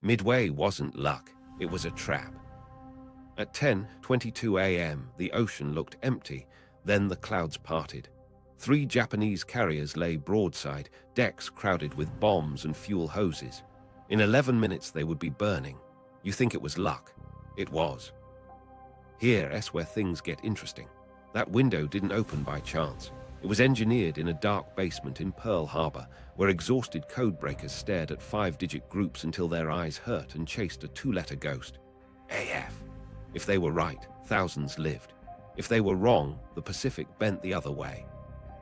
Midway wasn't luck, it was a trap. At 10:22 a.m., the ocean looked empty, then the clouds parted. 3 Japanese carriers lay broadside, decks crowded with bombs and fuel hoses. In 11 minutes they would be burning. You think it was luck? It was. Here's where things get interesting. That window didn't open by chance. It was engineered in a dark basement in Pearl Harbor, where exhausted codebreakers stared at 5-digit groups until their eyes hurt and chased a 2-letter ghost. AF. If they were right, thousands lived. If they were wrong, the Pacific bent the other way.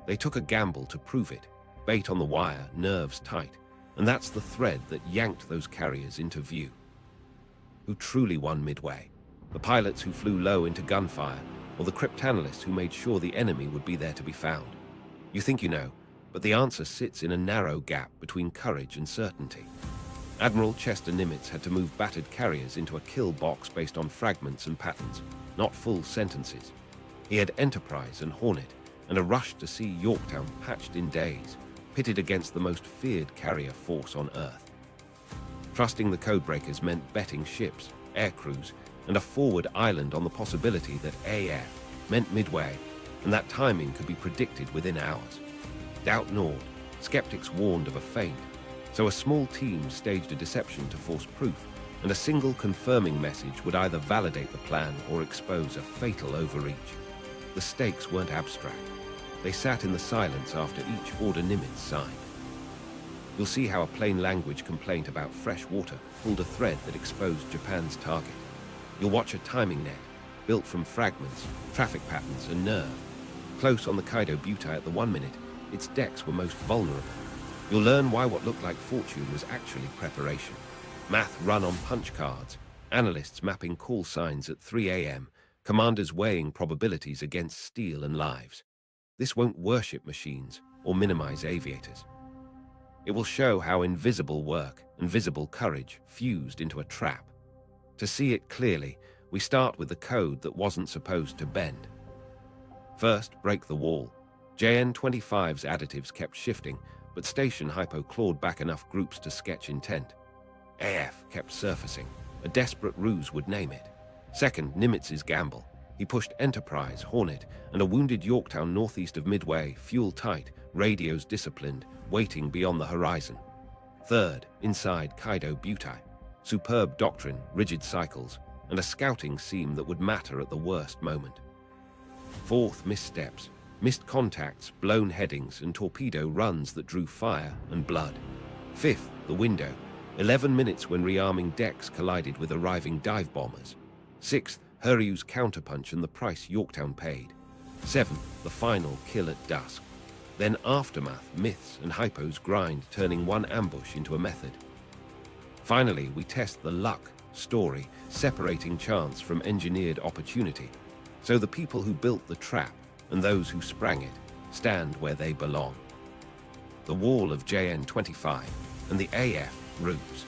They took a gamble to prove it. Bait on the wire, nerves tight. And that's the thread that yanked those carriers into view. Who truly won Midway? The pilots who flew low into gunfire, or the cryptanalysts who made sure the enemy would be there to be found? You think you know, but the answer sits in a narrow gap between courage and certainty. Admiral Nimitz had to move battered carriers into a kill box based on fragments and patterns, not full sentences. He had Enterprise and Hornet, and a rush to see Yorktown patched in days, pitted against the most feared carrier force on Earth. Trusting the codebreakers meant betting ships, air crews, and a forward island on the possibility that AF meant Midway, and that timing could be predicted within hours. Doubt gnawed, skeptics warned of a feint, so a small team staged a deception to force proof, and a single confirming message would either validate the plan or expose a fatal overreach. The stakes weren't abstract. They sat in the silence after each order Nimitz signed. You'll see how a plain language complaint about fresh water pulled a thread that exposed Japan's target. You'll watch a timing net, built from fragments, traffic patterns, and nerve. Close on the Kido Butai at the 1 minute, its decks were most vulnerable. You'll learn why what looked like fortune was actually preparation. Math run on punch cards, analysts mapping call signs at 3 a.m., commanders weighing probabilities against steel and lives. This won't worship machines or minimize aviators. It will show how invisible work and visible courage fused into a trap. To see it clearly, we start with the code that wasn't supposed to bend. First, break the wall. JN-25's additives kept shifting, but Station HYPO clawed back enough groups to sketch intent. AF kept surfacing. A desperate ruse would name it. Second, Nimitz's gamble. He pushed Enterprise, Hornet, and a wounded Yorktown northeast of Midway, fuel tight, radios disciplined, waiting beyond the horizon. Third, inside Kido Butai. Superb Doctrine, rigid cycles, and a scouting seam that would matter at the worst moment. Fourth, missteps, missed contacts, blown headings, and torpedo runs that drew fire and blood. Fifth, the window, 11 minutes when rearming decks collided with arriving dive bombers. Sixth, Hiryu's counterpunch and the price Yorktown paid. Seventh, the final kill at dusk. Then aftermath, myths, and HYPO's grind turning one ambush into a method. Finally, we test the luck story, separating chance from engineered opportunity. So the people who built the trap and those who sprang it stand where they belong. The wall of JN-25 and the AF Ruse.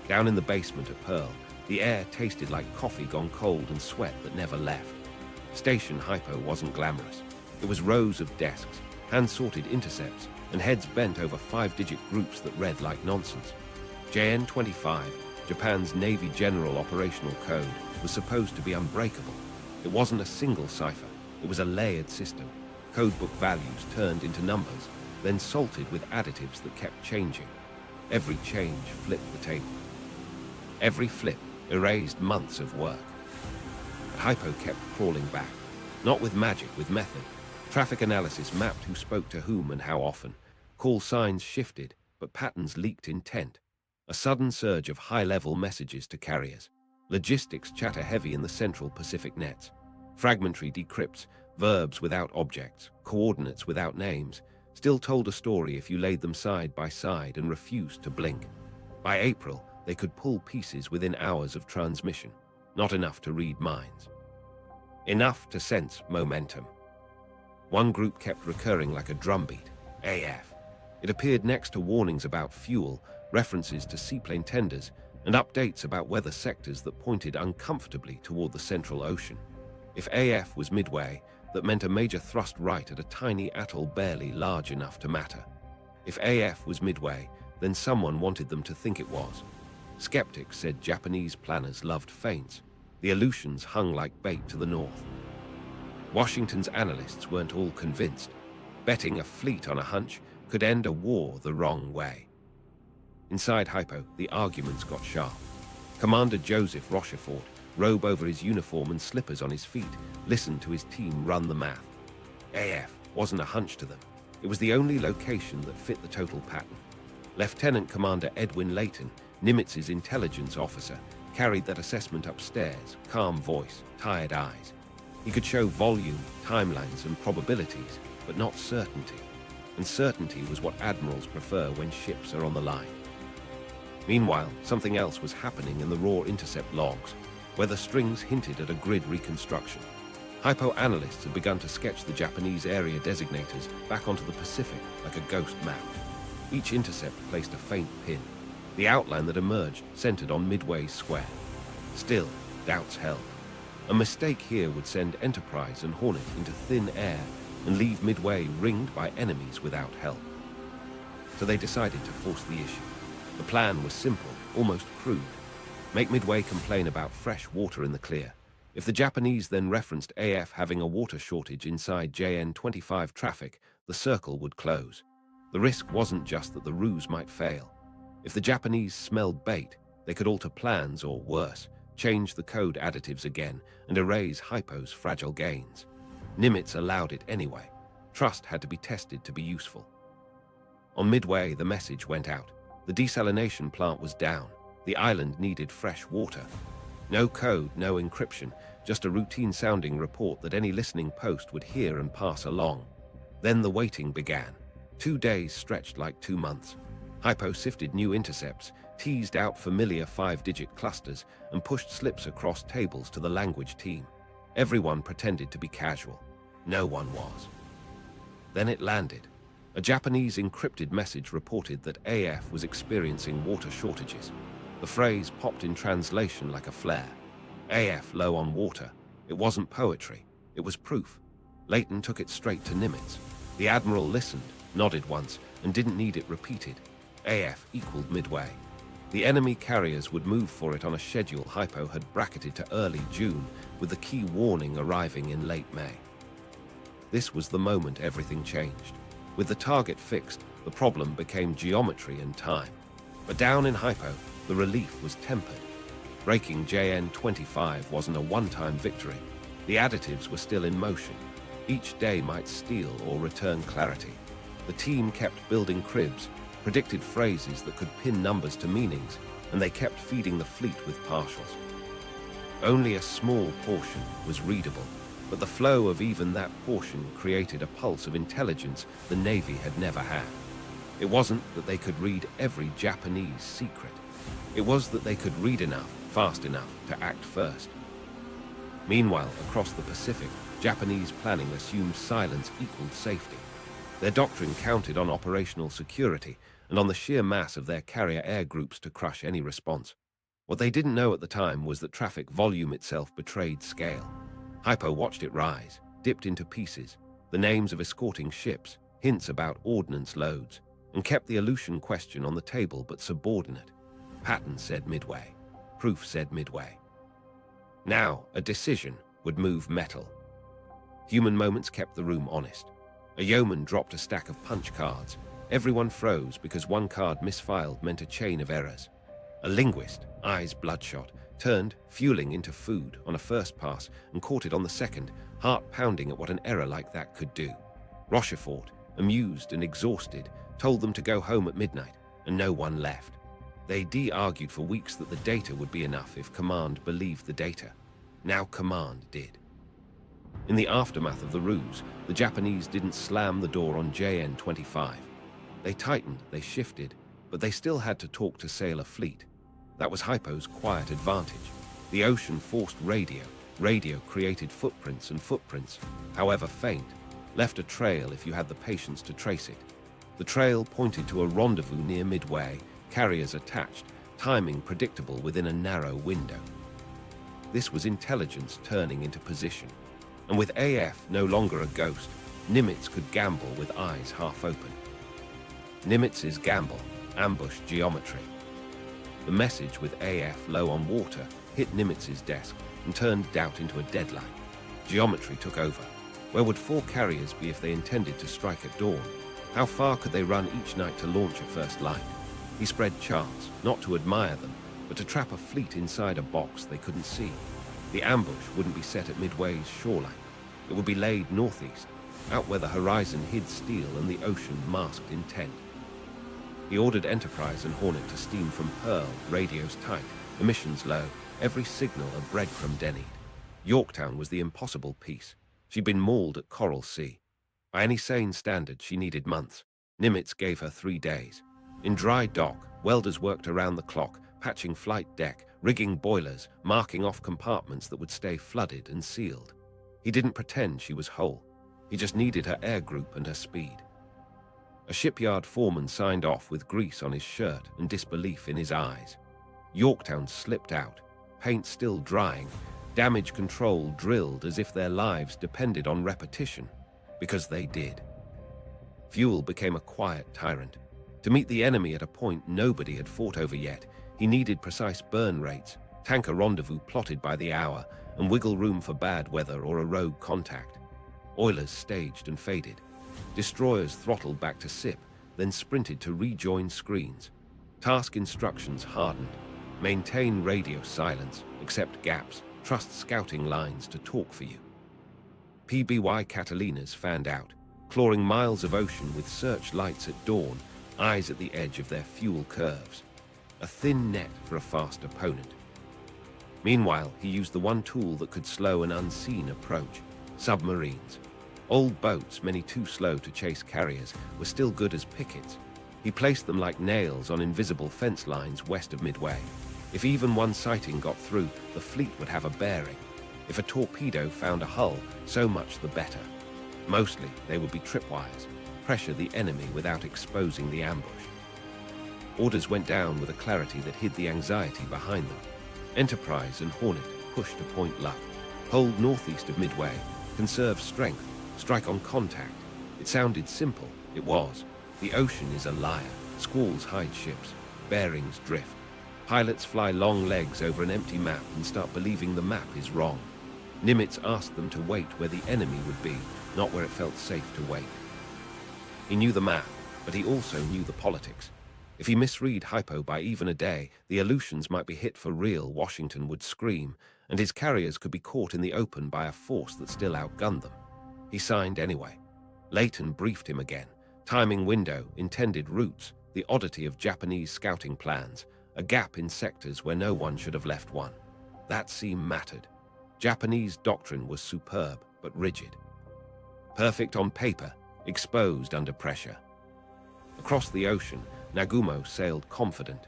Down in the basement at Pearl, the air tasted like coffee gone cold and sweat that never left. Station HYPO wasn't glamorous. It was rows of desks, hand-sorted intercepts, and heads bent over 5-digit groups that read like nonsense. JN-25, Japan's Navy General Operational Code, was supposed to be unbreakable. It wasn't a single cipher. It was a layered system. Codebook values turned into numbers, then salted with additives that kept changing. Every change flipped the table. Every flip erased months of work. But HYPO kept crawling back. Not with magic, with method. Traffic analysis mapped who spoke to whom and how often. Call signs shifted, but patterns leaked intent. A sudden surge of high-level messages to carriers. Logistics chatter heavy in the central Pacific nets. Fragmentary decrypts, verbs without objects, coordinates without names, still told a story if you laid them side by side and refused to blink. By April, they could pull pieces within hours of transmission. Not enough to read minds. Enough to sense momentum. One group kept recurring like a drumbeat, AF. It appeared next to warnings about fuel, references to seaplane tenders, and updates about weather sectors that pointed uncomfortably toward the Central Ocean. If AF was Midway, that meant a major thrust right at a tiny atoll barely large enough to matter. If AF was Midway, then someone wanted them to think it was. Skeptics said Japanese planners loved feints. The Aleutians hung like bait to the north. Washington's analysts weren't all convinced. Betting a fleet on a hunch could end a war the wrong way. Inside HYPO, the arguments got sharp. Commander Joseph Rochefort, robe over his uniform and slippers on his feet, listened to his team run the math. AF wasn't a hunch to them. It was the only location that fit the total pattern. Lieutenant Commander Edwin Layton, Nimitz's intelligence officer, carried that assessment upstairs, calm voice, tired eyes. He could show volume, timelines, and probabilities, but not certainty. And certainty was what admirals prefer when ships are on the line. Meanwhile, something else was happening in the raw intercept logs, where the strings hinted at a grid reconstruction. HYPO analysts had begun to sketch the Japanese area designators back onto the Pacific like a ghost map. Each intercept placed a faint pin. The outline that emerged centered on Midway Square. Still, doubts held. A mistake here would send Enterprise and Hornet into thin air and leave Midway ringed by enemies without help. So they decided to force the issue. The plan was simple, almost crude. Make Midway complain about fresh water in the clear. If the Japanese then referenced AF having a water shortage inside JN-25 traffic, the circle would close. The risk wasn't just that the ruse might fail. If the Japanese smelled bait, they could alter plans or, worse, change the code additives again and erase HYPO's fragile gains. Nimitz allowed it anyway. Trust had to be tested to be useful. On Midway, the message went out. The desalination plant was down. The island needed fresh water. No code, no encryption, just a routine-sounding report that any listening post would hear and pass along. Then the waiting began. 2 days stretched like 2 months. HYPO sifted new intercepts, teased out familiar 5-digit clusters, and pushed slips across tables to the language team. Everyone pretended to be casual. No one was. Then it landed. A Japanese encrypted message reported that AF was experiencing water shortages. The phrase popped in translation like a flare. AF low on water. It wasn't poetry. It was proof. Layton took it straight to Nimitz. The Admiral listened, nodded once, and didn't need it repeated. AF equaled Midway. The enemy carriers would move for it on a schedule HYPO had bracketed to early June, with the key warning arriving in late May. This was the moment everything changed. With the target fixed, the problem became geometry and time. But down in HYPO, the relief was tempered. Breaking JN-25 wasn't a one-time victory. The additives were still in motion. Each day might steal or return clarity. The team kept building cribs, predicted phrases that could pin numbers to meanings, and they kept feeding the fleet with partials. Only a small portion was readable, but the flow of even that portion created a pulse of intelligence the Navy had never had. It wasn't that they could read every Japanese secret. It was that they could read enough, fast enough, to act first. Meanwhile, across the Pacific, Japanese planning assumed silence equaled safety. Their doctrine counted on operational security and on the sheer mass of their carrier air groups to crush any response. What they didn't know at the time was that traffic volume itself betrayed scale. HYPO watched it rise, dipped into pieces, the names of escorting ships, hints about ordnance loads, and kept the Aleutian question on the table but subordinate. Pattern said Midway. Proof said Midway. Now, a decision would move metal. Human moments kept the room honest. A yeoman dropped a stack of punch cards. Everyone froze because one card misfiled meant a chain of errors. A linguist, eyes bloodshot, turned, fueling into food on a first pass and caught it on the second, heart pounding at what an error like that could do. Rochefort, amused and exhausted, told them to go home at midnight, and no one left. They argued for weeks that the data would be enough if Command believed the data. Now Command did. In the aftermath of the ruse, the Japanese didn't slam the door on JN-25. They tightened, they shifted, but they still had to talk to sail a fleet. That was HYPO's quiet advantage. The ocean forced radio. Radio created footprints, and footprints, however faint, left a trail if you had the patience to trace it. The trail pointed to a rendezvous near Midway, carriers attached, timing predictable within a narrow window. This was intelligence turning into position. And with AF no longer a ghost, Nimitz could gamble with eyes half open. Nimitz's gamble, ambush geometry. The message with AF low on water hit Nimitz's desk and turned doubt into a deadline. Geometry took over. Where would 4 carriers be if they intended to strike at dawn? How far could they run each night to launch at first light? He spread charts, not to admire them, but to trap a fleet inside a box they couldn't see. The ambush wouldn't be set at Midway's shoreline. It would be laid northeast, out where the horizon hid steel and the ocean masked intent. He ordered Enterprise and Hornet to steam from Pearl, radios tight, emissions low, every signal a breadcrumb dennied. Yorktown was the impossible piece. She'd been mauled at Coral Sea. By any sane standard, she needed months. Nimitz gave her 3 days. In dry dock, welders worked around the clock, patching flight deck, rigging boilers, marking off compartments that would stay flooded and sealed. He didn't pretend she was whole. He just needed her air group and her speed. A shipyard foreman signed off with grease on his shirt and disbelief in his eyes. Yorktown slipped out, paint still drying, damage control drilled as if their lives depended on repetition, because they did. Fuel became a quiet tyrant. To meet the enemy at a point nobody had fought over yet, he needed precise burn rates, tanker rendezvous plotted by the hour, and wiggle room for bad weather or a rogue contact. Oilers staged and faded. Destroyers throttled back to SIP, then sprinted to rejoin screens. Task instructions hardened. Maintain radio silence, accept gaps, trust scouting lines to talk for you. PBY Catalinas fanned out, clawing miles of ocean with searchlights at dawn, eyes at the edge of their fuel curves. A thin net for a fast opponent. Meanwhile, he used the one tool that could slow an unseen approach: submarines. Old boats, many too slow to chase carriers, were still good as pickets. He placed them like nails on invisible fence lines west of Midway. If even one sighting got through, the fleet would have a bearing. If a torpedo found a hull, so much the better. Mostly, they would be tripwires, pressure the enemy without exposing the ambush. Orders went down with a clarity that hid the anxiety behind them. Enterprise and Hornet pushed to point luck. Hold northeast of Midway, conserve strength, strike on contact. It sounded simple. It was. The ocean is a liar. Squalls hide ships. Bearings drift. Pilots fly long legs over an empty map and start believing the map is wrong. Nimitz asked them to wait where the enemy would be, not where it felt safe to wait. He knew the map, but he also knew the politics. If he misread HYPO by even a day, the Aleutians might be hit for real, Washington would scream, and his carriers could be caught in the open by a force that still outgunned them. He signed anyway. Leighton briefed him again. Timing window, intended routes, the oddity of Japanese scouting plans, a gap in sectors where no one should have left one. That seam mattered. Japanese doctrine was superb, but rigid. Perfect on paper, exposed under pressure. Across the ocean, Nagumo sailed confident.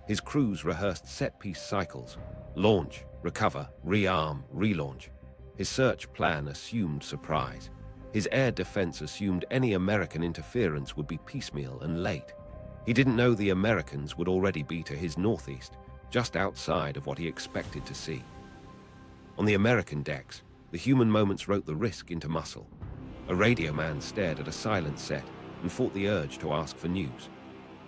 His crews rehearsed set-piece cycles: launch, recover, rearm, relaunch. His search plan assumed surprise. His air defense assumed any American interference would be piecemeal and late. He didn't know the Americans would already be to his northeast, just outside of what he expected to see. On the American decks, the human moments wrote the risk into muscle. A radio man stared at a silent set and fought the urge to ask for news.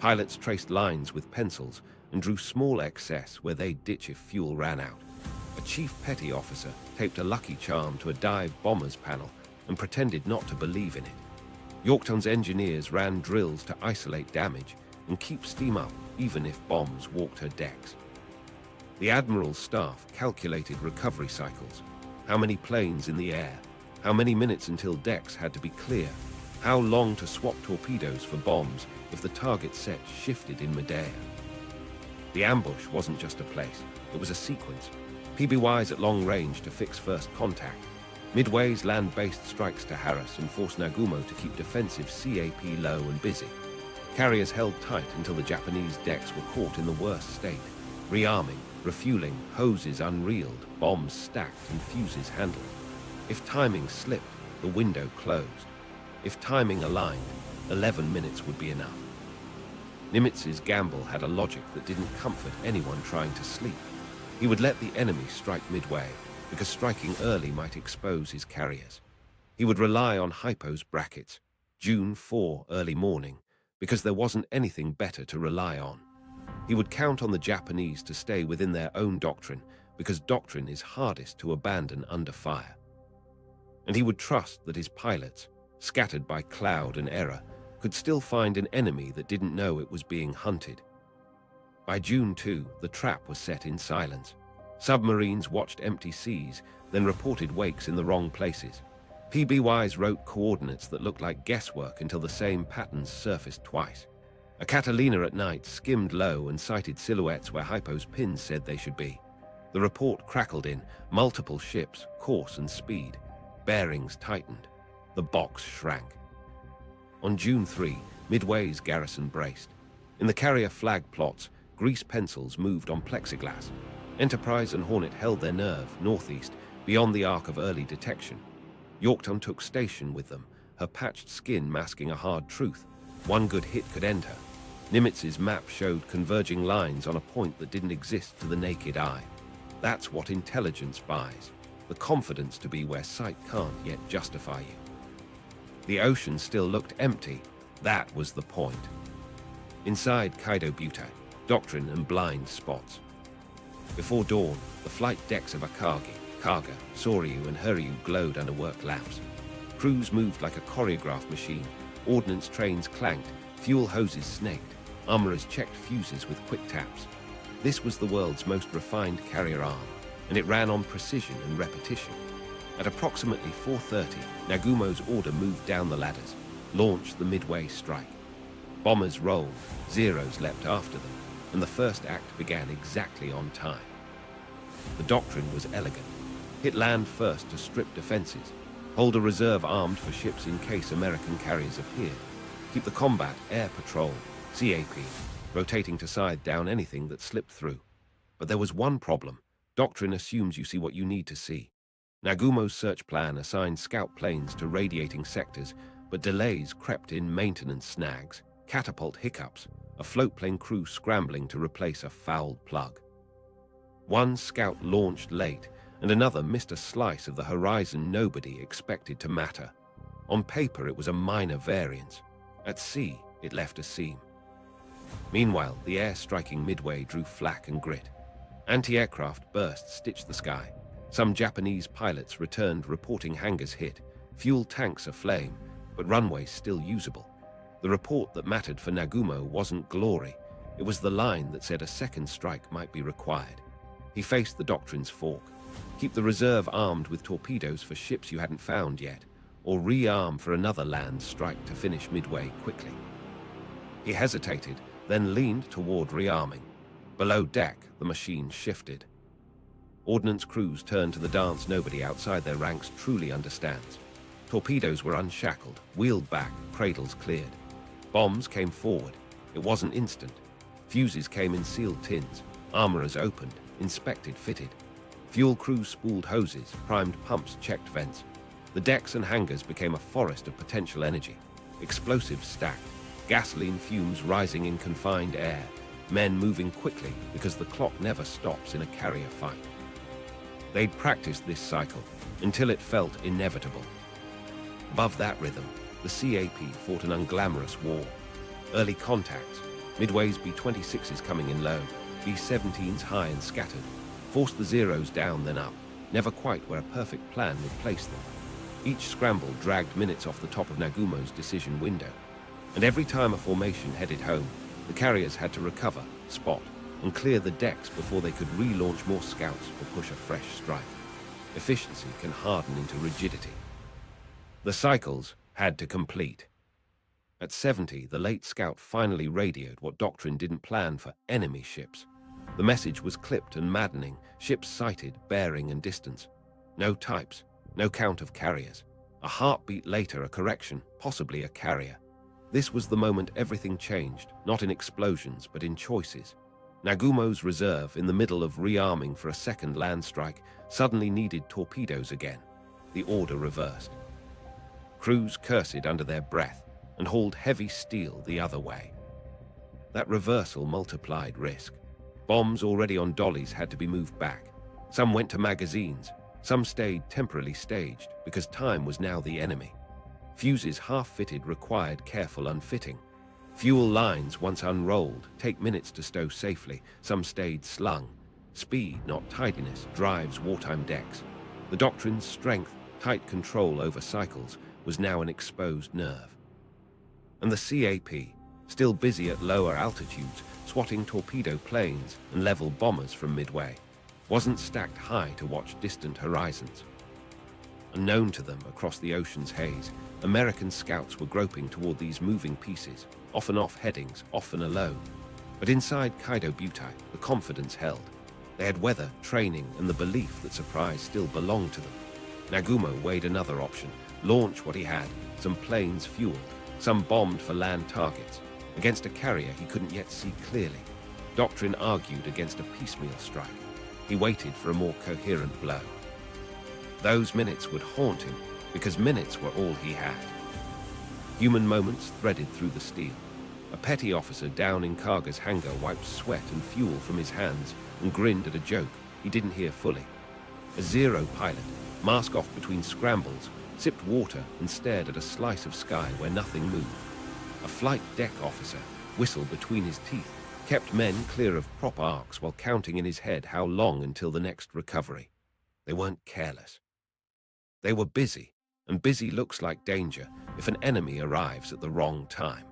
Pilots traced lines with pencils and drew small excess where they'd ditch if fuel ran out. A chief petty officer taped a lucky charm to a dive bomber's panel and pretended not to believe in it. Yorktown's engineers ran drills to isolate damage and keep steam up even if bombs walked her decks. The Admiral's staff calculated recovery cycles. How many planes in the air? How many minutes until decks had to be clear? How long to swap torpedoes for bombs if the target set shifted in midair? The ambush wasn't just a place, it was a sequence. PBYs at long range to fix first contact. Midway's land-based strikes to harass and force Nagumo to keep defensive CAP low and busy. Carriers held tight until the Japanese decks were caught in the worst state. Rearming, refueling, hoses unreeled, bombs stacked and fuses handled. If timing slipped, the window closed. If timing aligned, 11 minutes would be enough. Nimitz's gamble had a logic that didn't comfort anyone trying to sleep. He would let the enemy strike Midway, because striking early might expose his carriers. He would rely on HYPO's brackets, June 4 early morning, because there wasn't anything better to rely on. He would count on the Japanese to stay within their own doctrine, because doctrine is hardest to abandon under fire. And he would trust that his pilots, scattered by cloud and error, could still find an enemy that didn't know it was being hunted. By June 2, the trap was set in silence. Submarines watched empty seas, then reported wakes in the wrong places. PBYs wrote coordinates that looked like guesswork until the same patterns surfaced twice. A Catalina at night skimmed low and sighted silhouettes where Hypo's pins said they should be. The report crackled in, multiple ships, course and speed. Bearings tightened. The box shrank. On June 3, Midway's garrison braced. In the carrier flag plots, grease pencils moved on plexiglass. Enterprise and Hornet held their nerve northeast, beyond the arc of early detection. Yorktown took station with them, her patched skin masking a hard truth. One good hit could end her. Nimitz's map showed converging lines on a point that didn't exist to the naked eye. That's what intelligence buys, the confidence to be where sight can't yet justify you. The ocean still looked empty. That was the point. Inside Kido Butai, Doctrine and blind spots. Before dawn, the flight decks of Akagi, Kaga, Soryu and Hiryu glowed under work lamps. Crews moved like a choreographed machine. Ordnance trains clanked, fuel hoses snaked. Armorers checked fuses with quick taps. This was the world's most refined carrier arm, and it ran on precision and repetition. At approximately 4:30, Nagumo's order moved down the ladders, launched the Midway strike. Bombers rolled, Zeros leapt after them, and the first act began exactly on time. The doctrine was elegant. Hit land first to strip defenses, hold a reserve armed for ships in case American carriers appeared, keep the combat air patrol, CAP, rotating to side down anything that slipped through. But there was one problem. Doctrine assumes you see what you need to see. Nagumo's search plan assigned scout planes to radiating sectors, but delays crept in maintenance snags, catapult hiccups, a float plane crew scrambling to replace a fouled plug. One scout launched late, and another missed a slice of the horizon nobody expected to matter. On paper, it was a minor variance. At sea, it left a seam. Meanwhile, the air striking Midway drew flak and grit. Anti-aircraft bursts stitched the sky. Some Japanese pilots returned reporting hangars hit, fuel tanks aflame, but runways still usable. The report that mattered for Nagumo wasn't glory. It was the line that said a second strike might be required. He faced the doctrine's fork. Keep the reserve armed with torpedoes for ships you hadn't found yet, or re-arm for another land strike to finish Midway quickly. He hesitated, then leaned toward rearming. Below deck, the machine shifted. Ordnance crews turned to the dance nobody outside their ranks truly understands. Torpedoes were unshackled, wheeled back, cradles cleared. Bombs came forward. It wasn't instant. Fuses came in sealed tins. Armorers opened, inspected, fitted. Fuel crews spooled hoses, primed pumps, checked vents. The decks and hangars became a forest of potential energy. Explosives stacked, gasoline fumes rising in confined air, men moving quickly because the clock never stops in a carrier fight. They'd practiced this cycle until it felt inevitable. Above that rhythm, the CAP fought an unglamorous war. Early contacts, Midway's B-26s coming in low, B-17s high and scattered, forced the Zeros down then up, never quite where a perfect plan would place them. Each scramble dragged minutes off the top of Nagumo's decision window, and every time a formation headed home, the carriers had to recover, spot, and clear the decks before they could relaunch more scouts or push a fresh strike. Efficiency can harden into rigidity. The cycles had to complete. At 70, the late scout finally radioed what Doctrine didn't plan for enemy ships. The message was clipped and maddening, ships sighted, bearing and distance. No types, no count of carriers. A heartbeat later, a correction, possibly a carrier. This was the moment everything changed, not in explosions, but in choices. Nagumo's reserve, in the middle of rearming for a second land strike, suddenly needed torpedoes again. The order reversed. Crews cursed under their breath and hauled heavy steel the other way. That reversal multiplied risk. Bombs already on dollies had to be moved back. Some went to magazines. Some stayed temporarily staged because time was now the enemy. Fuses half-fitted required careful unfitting. Fuel lines, once unrolled, take minutes to stow safely. Some stayed slung. Speed, not tidiness, drives wartime decks. The Doctrine's strength, tight control over cycles, was now an exposed nerve. And the CAP, still busy at lower altitudes, swatting torpedo planes and level bombers from Midway, wasn't stacked high to watch distant horizons. Unknown to them, across the ocean's haze, American scouts were groping toward these moving pieces, often off headings, often alone. But inside Kido Butai, the confidence held. They had weather, training, and the belief that surprise still belonged to them. Nagumo weighed another option, launch what he had, some planes fueled, some bombed for land targets. Against a carrier he couldn't yet see clearly. Doctrine argued against a piecemeal strike. He waited for a more coherent blow. Those minutes would haunt him, because minutes were all he had. Human moments threaded through the steel. A petty officer down in Kaga's hangar wiped sweat and fuel from his hands and grinned at a joke he didn't hear fully. A Zero pilot, mask off between scrambles, sipped water and stared at a slice of sky where nothing moved. A flight deck officer, whistle between his teeth, kept men clear of prop arcs while counting in his head how long until the next recovery. They weren't careless. They were busy, and busy looks like danger if an enemy arrives at the wrong time.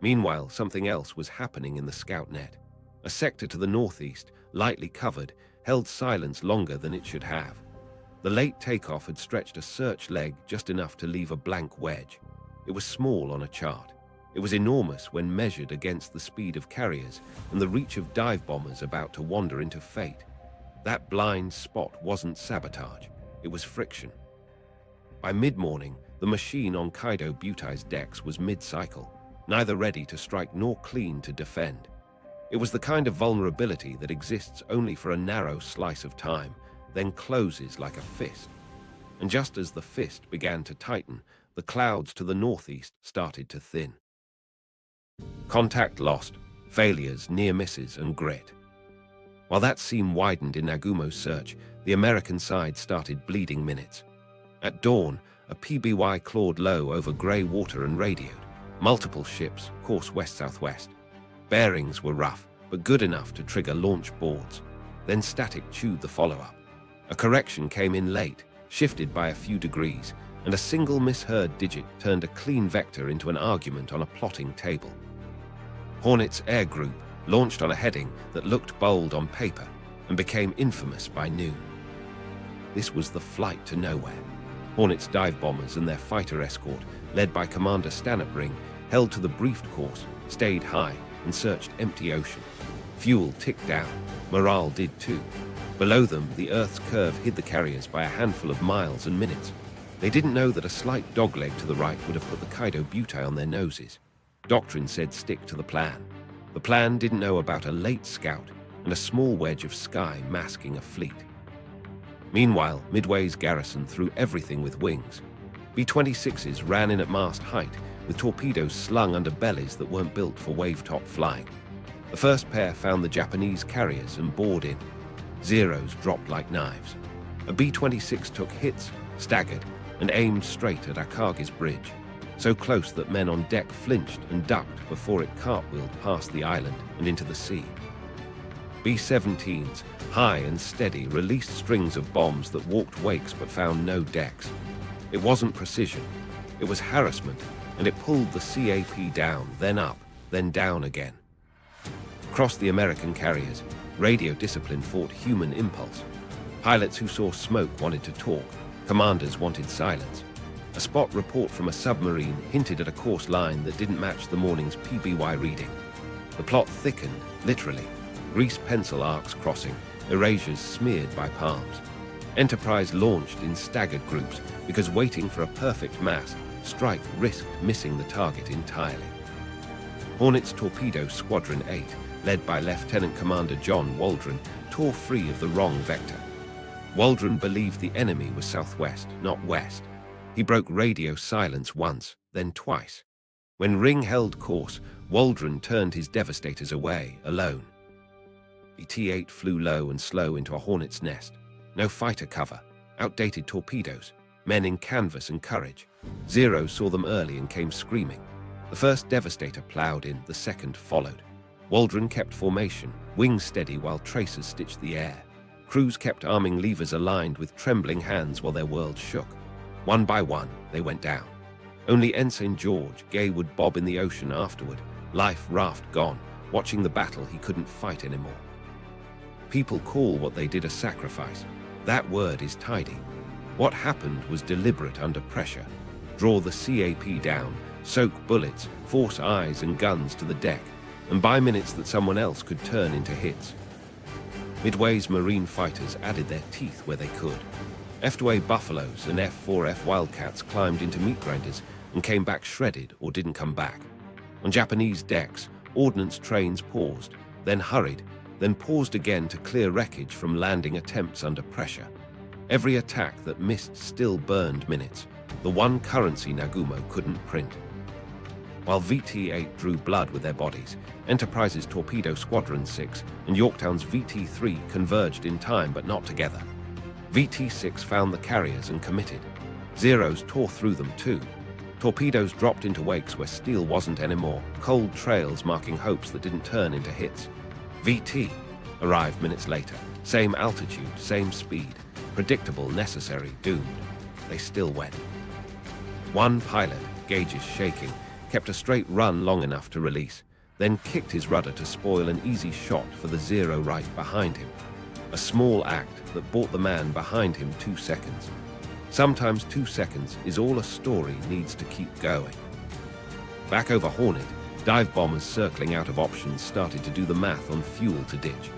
Meanwhile, something else was happening in the scout net. A sector to the northeast, lightly covered, held silence longer than it should have. The late takeoff had stretched a search leg just enough to leave a blank wedge. It was small on a chart. It was enormous when measured against the speed of carriers and the reach of dive bombers about to wander into fate. That blind spot wasn't sabotage, it was friction. By mid-morning, the machine on Kido Butai's decks was mid-cycle, neither ready to strike nor clean to defend. It was the kind of vulnerability that exists only for a narrow slice of time, then closes like a fist. And just as the fist began to tighten, the clouds to the northeast started to thin. Contact lost, failures, near misses, and grit. While that seam widened in Nagumo's search, the American side started bleeding minutes. At dawn, a PBY clawed low over grey water and radioed. Multiple ships, course west-southwest. Bearings were rough, but good enough to trigger launch boards. Then static chewed the follow-up. A correction came in late, shifted by a few degrees, and a single misheard digit turned a clean vector into an argument on a plotting table. Hornet's Air Group launched on a heading that looked bold on paper and became infamous by noon. This was the flight to nowhere. Hornet's dive bombers and their fighter escort, led by Commander Stanhope, held to the briefed course, stayed high, and searched empty ocean. Fuel ticked down. Morale did too. Below them, the Earth's curve hid the carriers by a handful of miles and minutes. They didn't know that a slight dogleg to the right would have put the Kido Butai on their noses. Doctrine said stick to the plan. The plan didn't know about a late scout and a small wedge of sky masking a fleet. Meanwhile, Midway's garrison threw everything with wings. B-26s ran in at mast height, with torpedoes slung under bellies that weren't built for wave-top flying. The first pair found the Japanese carriers and bored in. Zeros dropped like knives. A B-26 took hits, staggered, and aimed straight at Akagi's bridge, so close that men on deck flinched and ducked before it cartwheeled past the island and into the sea. B-17s, high and steady, released strings of bombs that walked wakes but found no decks. It wasn't precision, it was harassment, and it pulled the CAP down, then up, then down again. Across the American carriers, radio discipline fought human impulse. Pilots who saw smoke wanted to talk, commanders wanted silence. A spot report from a submarine hinted at a course line that didn't match the morning's PBY reading. The plot thickened, literally. Greased pencil arcs crossing, erasures smeared by palms. Enterprise launched in staggered groups because waiting for a perfect mass strike risked missing the target entirely. Hornet's Torpedo Squadron 8, led by Lieutenant Commander John Waldron, tore free of the wrong vector. Waldron believed the enemy was southwest, not west. He broke radio silence once, then twice. When Ring held course, Waldron turned his devastators away, alone. The T-8 flew low and slow into a hornet's nest. No fighter cover, outdated torpedoes, men in canvas and courage. Zero saw them early and came screaming. The first Devastator plowed in, the second followed. Waldron kept formation, wings steady while tracers stitched the air. Crews kept arming levers aligned with trembling hands while their world shook. One by one, they went down. Only Ensign George Gay would bob in the ocean afterward, life raft gone, watching the battle he couldn't fight anymore. People call what they did a sacrifice. That word is tidy. What happened was deliberate under pressure. Draw the CAP down, soak bullets, force eyes and guns to the deck, and buy minutes that someone else could turn into hits. Midway's Marine fighters added their teeth where they could. F-2A Buffaloes and F-4F Wildcats climbed into meat grinders and came back shredded or didn't come back. On Japanese decks, ordnance trains paused, then hurried, then paused again to clear wreckage from landing attempts under pressure. Every attack that missed still burned minutes, the one currency Nagumo couldn't print. While VT-8 drew blood with their bodies, Enterprise's Torpedo Squadron 6 and Yorktown's VT-3 converged in time but not together. VT-6 found the carriers and committed. Zeros tore through them too. Torpedoes dropped into wakes where steel wasn't anymore, cold trails marking hopes that didn't turn into hits. VT arrived minutes later, same altitude, same speed, predictable, necessary, doomed. They still went. One pilot, gauges shaking, kept a straight run long enough to release, then kicked his rudder to spoil an easy shot for the zero right behind him. A small act that bought the man behind him 2 seconds. Sometimes 2 seconds is all a story needs to keep going. Back over Hornet, dive bombers circling out of options started to do the math on fuel to ditch.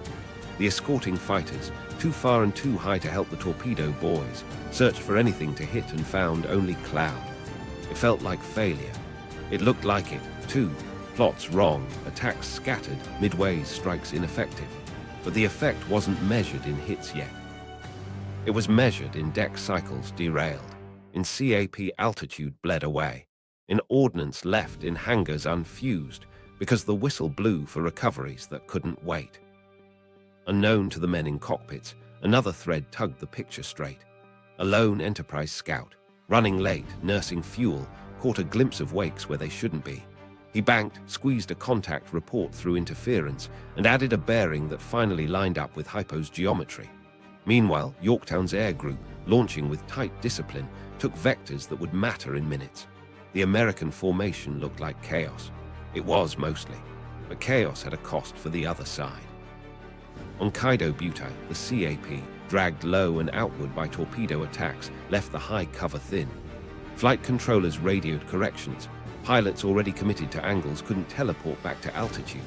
The escorting fighters, too far and too high to help the torpedo boys, searched for anything to hit and found only cloud. It felt like failure. It looked like it, too. Plots wrong, attacks scattered, Midway's strikes ineffective. But the effect wasn't measured in hits yet. It was measured in deck cycles derailed, in CAP altitude bled away, in ordnance left in hangars unfused because the whistle blew for recoveries that couldn't wait. Unknown to the men in cockpits, another thread tugged the picture straight. A lone Enterprise scout, running late, nursing fuel, caught a glimpse of wakes where they shouldn't be. He banked, squeezed a contact report through interference, and added a bearing that finally lined up with HYPO's geometry. Meanwhile, Yorktown's air group, launching with tight discipline, took vectors that would matter in minutes. The American formation looked like chaos. It was mostly, but chaos had a cost for the other side. On Kido Butai, the CAP, dragged low and outward by torpedo attacks, left the high cover thin. Flight controllers radioed corrections. Pilots already committed to angles couldn't teleport back to altitude.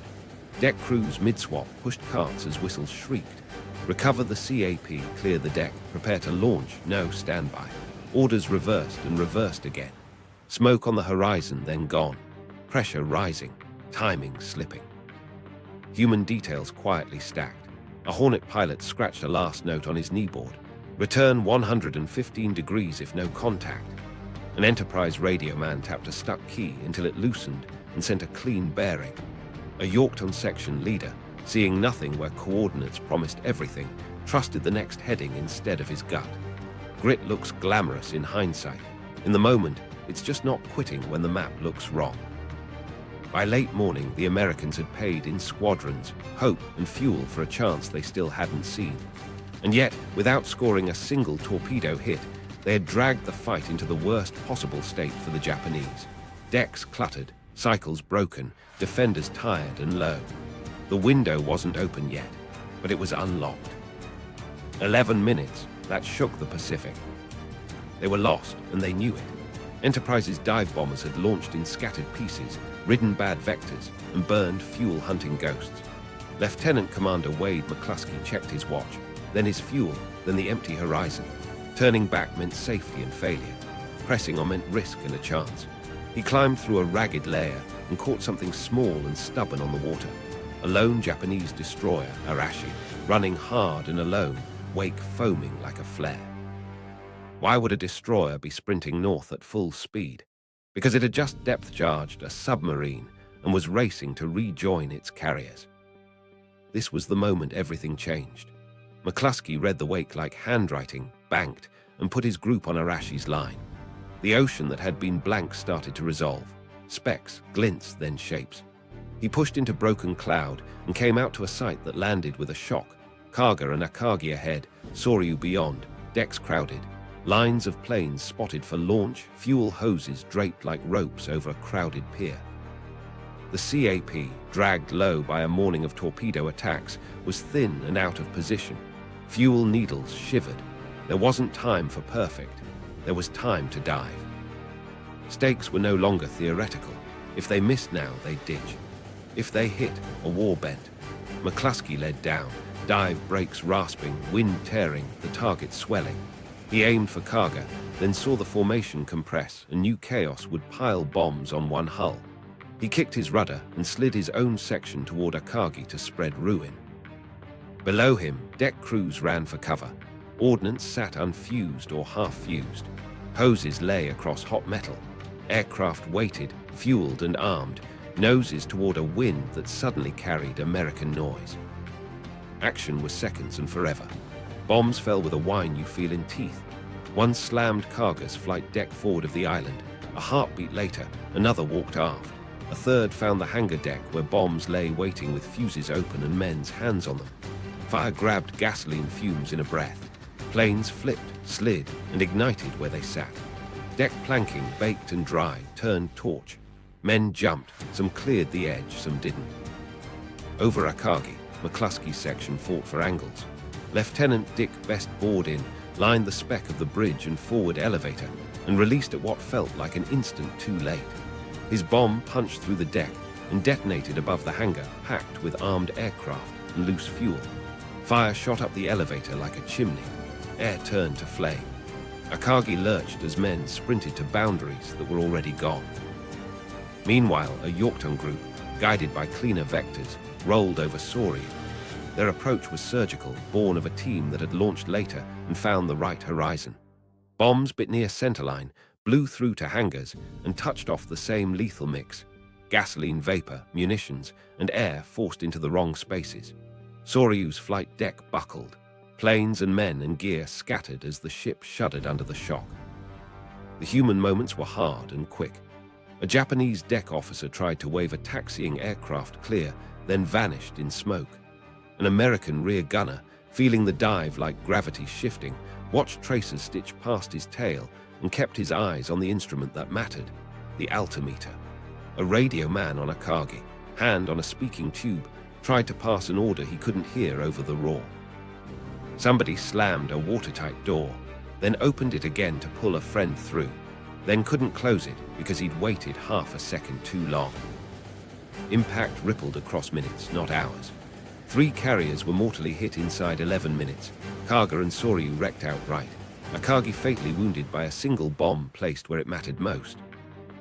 Deck crews mid-swap pushed carts as whistles shrieked. Recover the CAP, clear the deck, prepare to launch, no standby. Orders reversed and reversed again. Smoke on the horizon, then gone. Pressure rising, timing slipping. Human details quietly stacked. A Hornet pilot scratched a last note on his kneeboard. Return 115 degrees if no contact. An Enterprise radio man tapped a stuck key until it loosened and sent a clean bearing. A Yorktown section leader, seeing nothing where coordinates promised everything, trusted the next heading instead of his gut. Grit looks glamorous in hindsight. In the moment, it's just not quitting when the map looks wrong. By late morning, the Americans had paid in squadrons, hope and fuel for a chance they still hadn't seen. And yet, without scoring a single torpedo hit, they had dragged the fight into the worst possible state for the Japanese. Decks cluttered, cycles broken, defenders tired and low. The window wasn't open yet, but it was unlocked. 11 minutes, that shook the Pacific. They were lost, and they knew it. Enterprise's dive bombers had launched in scattered pieces, ridden bad vectors, and burned fuel-hunting ghosts. Lieutenant Commander Wade McCluskey checked his watch, then his fuel, then the empty horizon. Turning back meant safety and failure. Pressing on meant risk and a chance. He climbed through a ragged layer and caught something small and stubborn on the water. A lone Japanese destroyer, Arashi, running hard and alone, wake foaming like a flare. Why would a destroyer be sprinting north at full speed? Because it had just depth-charged a submarine and was racing to rejoin its carriers. This was the moment everything changed. McCluskey read the wake like handwriting, banked, and put his group on Arashi's line. The ocean that had been blank started to resolve. specks, glints, then shapes. He pushed into broken cloud and came out to a sight that landed with a shock. Kaga and Akagi ahead, Soryu beyond, decks crowded. Lines of planes spotted for launch, fuel hoses draped like ropes over a crowded pier. The CAP, dragged low by a morning of torpedo attacks, was thin and out of position. Fuel needles shivered. There wasn't time for perfect. There was time to dive. Stakes were no longer theoretical. If they missed now, they'd ditch. If they hit, a war bent. McCluskey led down, dive brakes rasping, wind tearing, the target swelling. He aimed for Kaga, then saw the formation compress and knew chaos would pile bombs on one hull. He kicked his rudder and slid his own section toward Akagi to spread ruin. Below him, deck crews ran for cover. Ordnance sat unfused or half-fused. Hoses lay across hot metal. Aircraft waited, fueled and armed, noses toward a wind that suddenly carried American noise. Action was seconds and forever. Bombs fell with a whine you feel in teeth. One slammed Kaga's flight deck forward of the island. A heartbeat later, another walked aft. A third found the hangar deck where bombs lay waiting with fuses open and men's hands on them. Fire grabbed gasoline fumes in a breath. Planes flipped, slid, and ignited where they sat. Deck planking, baked and dry, turned torch. Men jumped, some cleared the edge, some didn't. Over Akagi, McCluskey's section fought for angles. Lieutenant Dick Best bored in, lined the speck of the bridge and forward elevator, and released at what felt like an instant too late. His bomb punched through the deck and detonated above the hangar, packed with armed aircraft and loose fuel. Fire shot up the elevator like a chimney. Air turned to flame. Akagi lurched as men sprinted to boundaries that were already gone. Meanwhile, a Yorktown group, guided by cleaner vectors, rolled over Soryu. Their approach was surgical, born of a team that had launched later and found the right horizon. Bombs bit near centerline, blew through to hangars, and touched off the same lethal mix. Gasoline vapor, munitions, and air forced into the wrong spaces. Soryu's flight deck buckled. Planes and men and gear scattered as the ship shuddered under the shock. The human moments were hard and quick. A Japanese deck officer tried to wave a taxiing aircraft clear, then vanished in smoke. An American rear gunner, feeling the dive like gravity shifting, watched tracers stitch past his tail and kept his eyes on the instrument that mattered, the altimeter. A radio man on Akagi, hand on a speaking tube, tried to pass an order he couldn't hear over the roar. Somebody slammed a watertight door, then opened it again to pull a friend through, then couldn't close it because he'd waited half a second too long. Impact rippled across minutes, not hours. 3 carriers were mortally hit inside 11 minutes. Kaga and Soryu wrecked outright. Akagi fatally wounded by a single bomb placed where it mattered most.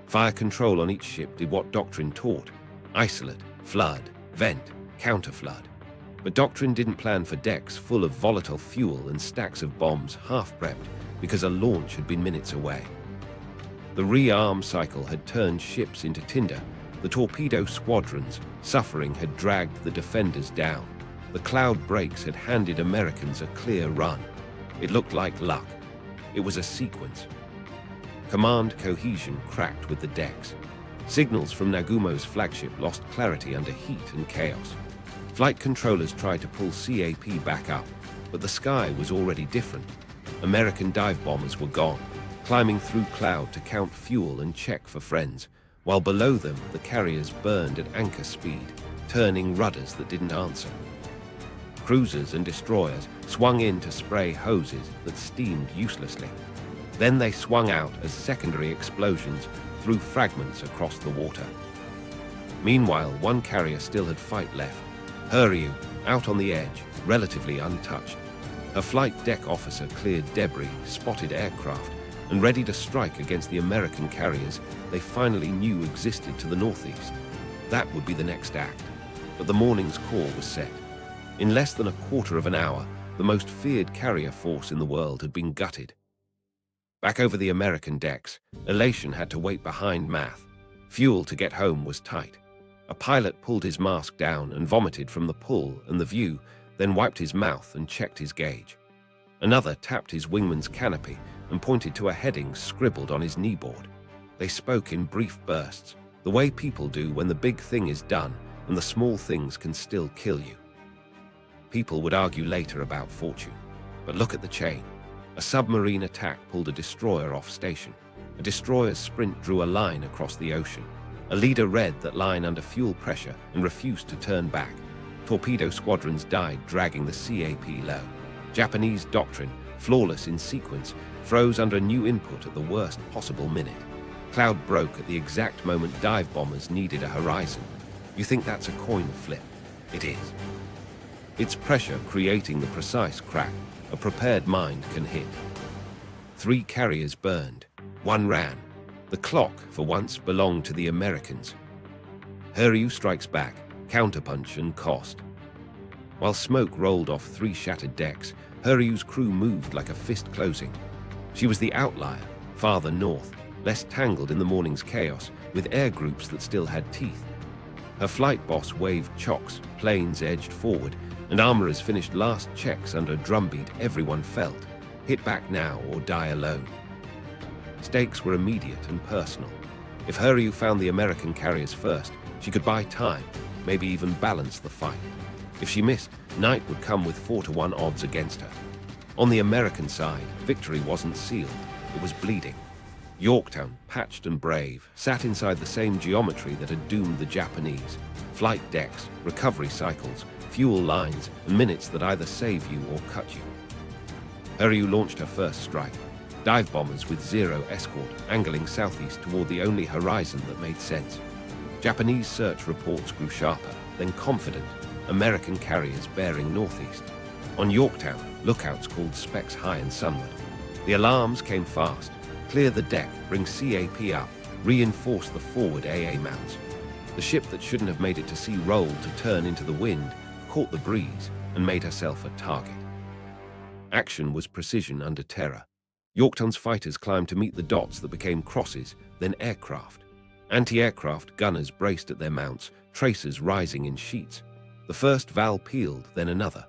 Fire control on each ship did what Doctrine taught: isolate, flood, vent, counterflood. But Doctrine didn't plan for decks full of volatile fuel and stacks of bombs half-prepped because a launch had been minutes away. The rearm cycle had turned ships into tinder. The torpedo squadrons, suffering, had dragged the defenders down. The cloud breaks had handed Americans a clear run. It looked like luck. It was a sequence. Command cohesion cracked with the decks. Signals from Nagumo's flagship lost clarity under heat and chaos. Flight controllers tried to pull CAP back up, but the sky was already different. American dive bombers were gone, climbing through cloud to count fuel and check for friends, while below them the carriers burned at anchor speed, turning rudders that didn't answer. Cruisers and destroyers swung in to spray hoses that steamed uselessly. Then they swung out as secondary explosions threw fragments across the water. Meanwhile, one carrier still had fight left. Hiryu, out on the edge, relatively untouched. Her flight deck officer cleared debris, spotted aircraft, and ready to strike against the American carriers they finally knew existed to the northeast. That would be the next act, but the morning's call was set. In less than a quarter of an hour, the most feared carrier force in the world had been gutted. Back over the American decks, elation had to wait behind math. Fuel to get home was tight. A pilot pulled his mask down and vomited from the pull and the view, then wiped his mouth and checked his gauge. Another tapped his wingman's canopy and pointed to a heading scribbled on his kneeboard. They spoke in brief bursts. The way people do when the big thing is done and the small things can still kill you. People would argue later about fortune, but look at the chain. A submarine attack pulled a destroyer off station. A destroyer's sprint drew a line across the ocean. A leader read that line under fuel pressure and refused to turn back. Torpedo squadrons died dragging the CAP low. Japanese Doctrine, flawless in sequence, froze under new input at the worst possible minute. Cloud broke at the exact moment dive bombers needed a horizon. You think that's a coin flip? It is. It's pressure creating the precise crack a prepared mind can hit. 3 carriers burned. 1 ran. The clock, for once, belonged to the Americans. Hiryu strikes back, counterpunch and cost. While smoke rolled off 3 shattered decks, Hiryu's crew moved like a fist closing. She was the outlier, farther north, less tangled in the morning's chaos, with air groups that still had teeth. Her flight boss waved chocks, planes edged forward, and armorers finished last checks under a drumbeat everyone felt. Hit back now or die alone. Stakes were immediate and personal. If Hiryu found the American carriers first, she could buy time, maybe even balance the fight. If she missed, night would come with 4-to-1 odds against her. On the American side, victory wasn't sealed, it was bleeding. Yorktown, patched and brave, sat inside the same geometry that had doomed the Japanese. Flight decks, recovery cycles, fuel lines, and minutes that either save you or cut you. Hiryu launched her first strike. Dive bombers with 0 escort, angling southeast toward the only horizon that made sense. Japanese search reports grew sharper, then confident, American carriers bearing northeast. On Yorktown, lookouts called specs high and sunward. The alarms came fast. Clear the deck, bring CAP up, reinforce the forward AA mounts. The ship that shouldn't have made it to sea rolled to turn into the wind, caught the breeze, and made herself a target. Action was precision under terror. Yorktown's fighters climbed to meet the dots that became crosses, then aircraft. Anti-aircraft gunners braced at their mounts, tracers rising in sheets. The first valve peeled, then another.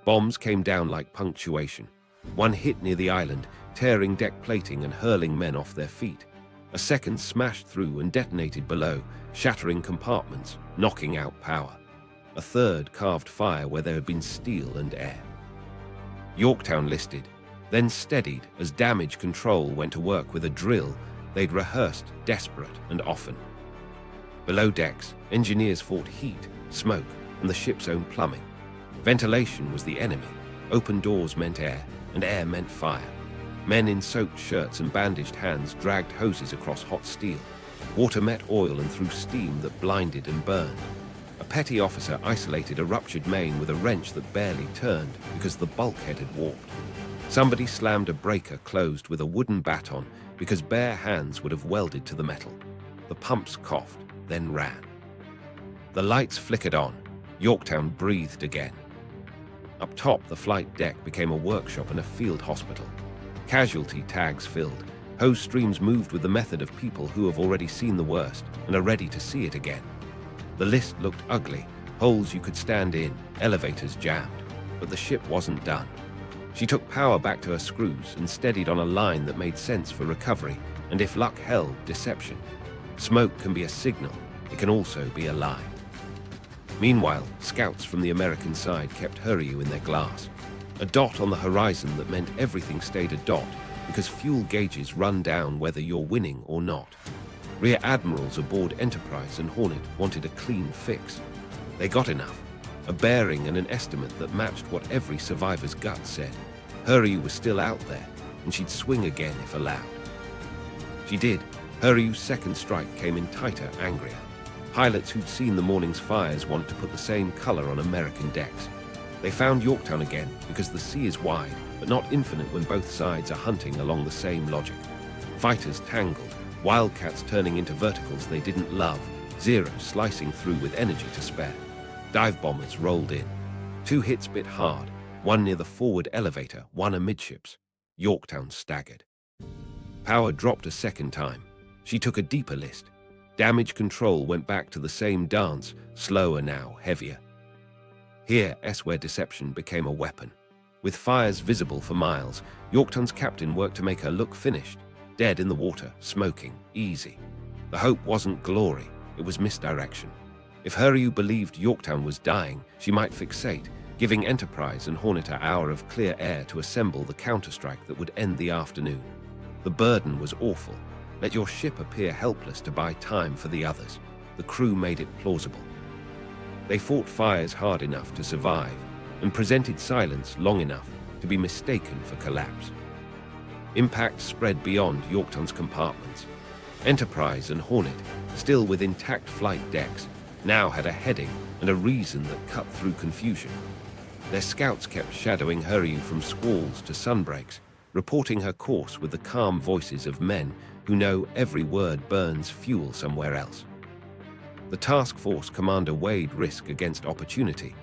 Bombs came down like punctuation. One hit near the island, tearing deck plating and hurling men off their feet. A second smashed through and detonated below, shattering compartments, knocking out power. A third carved fire where there had been steel and air. Yorktown listed, then steadied as damage control went to work with a drill they'd rehearsed, desperate and often. Below decks, engineers fought heat, smoke, and the ship's own plumbing. Ventilation was the enemy. Open doors meant air, and air meant fire. Men in soaked shirts and bandaged hands dragged hoses across hot steel. Water met oil and threw steam that blinded and burned. A petty officer isolated a ruptured main with a wrench that barely turned because the bulkhead had warped. Somebody slammed a breaker closed with a wooden baton because bare hands would have welded to the metal. The pumps coughed, then ran. The lights flickered on. Yorktown breathed again. Up top, the flight deck became a workshop and a field hospital. Casualty tags filled. Hose streams moved with the method of people who have already seen the worst and are ready to see it again. The list looked ugly. Holes you could stand in, elevators jammed. But the ship wasn't done. She took power back to her screws and steadied on a line that made sense for recovery, and if luck held, deception. Smoke can be a signal. It can also be a lie. Meanwhile, scouts from the American side kept Hiryu in their glass. A dot on the horizon that meant everything stayed a dot because fuel gauges run down whether you're winning or not. Rear admirals aboard Enterprise and Hornet wanted a clean fix. They got enough. A bearing and an estimate that matched what every survivor's gut said. Hiryu was still out there, and she'd swing again if allowed. She did. Hiryu's second strike came in tighter, angrier. Pilots who'd seen the morning's fires wanted to put the same color on American decks. They found Yorktown again because the sea is wide, but not infinite when both sides are hunting along the same logic. Fighters tangled, wildcats turning into verticals they didn't love, Zeros slicing through with energy to spare. Dive bombers rolled in. 2 hits bit hard, one near the forward elevator, one amidships. Yorktown staggered. Power dropped a second time. She took a deeper list. Damage control went back to the same dance, slower now, heavier. Here, where deception became a weapon. With fires visible for miles, Yorktown's captain worked to make her look finished, dead in the water, smoking, easy. The hope wasn't glory, it was misdirection. If Hiryu believed Yorktown was dying, she might fixate, giving Enterprise and Hornet an hour of clear air to assemble the counterstrike that would end the afternoon. The burden was awful. Let your ship appear helpless to buy time for the others. The crew made it plausible. They fought fires hard enough to survive, and presented silence long enough to be mistaken for collapse. Impact spread beyond Yorktown's compartments. Enterprise and Hornet, still with intact flight decks, now had a heading and a reason that cut through confusion. Their scouts kept shadowing Hiryu from squalls to sunbreaks, reporting her course with the calm voices of men who know every word burns fuel somewhere else. The task force commander weighed risk against opportunity.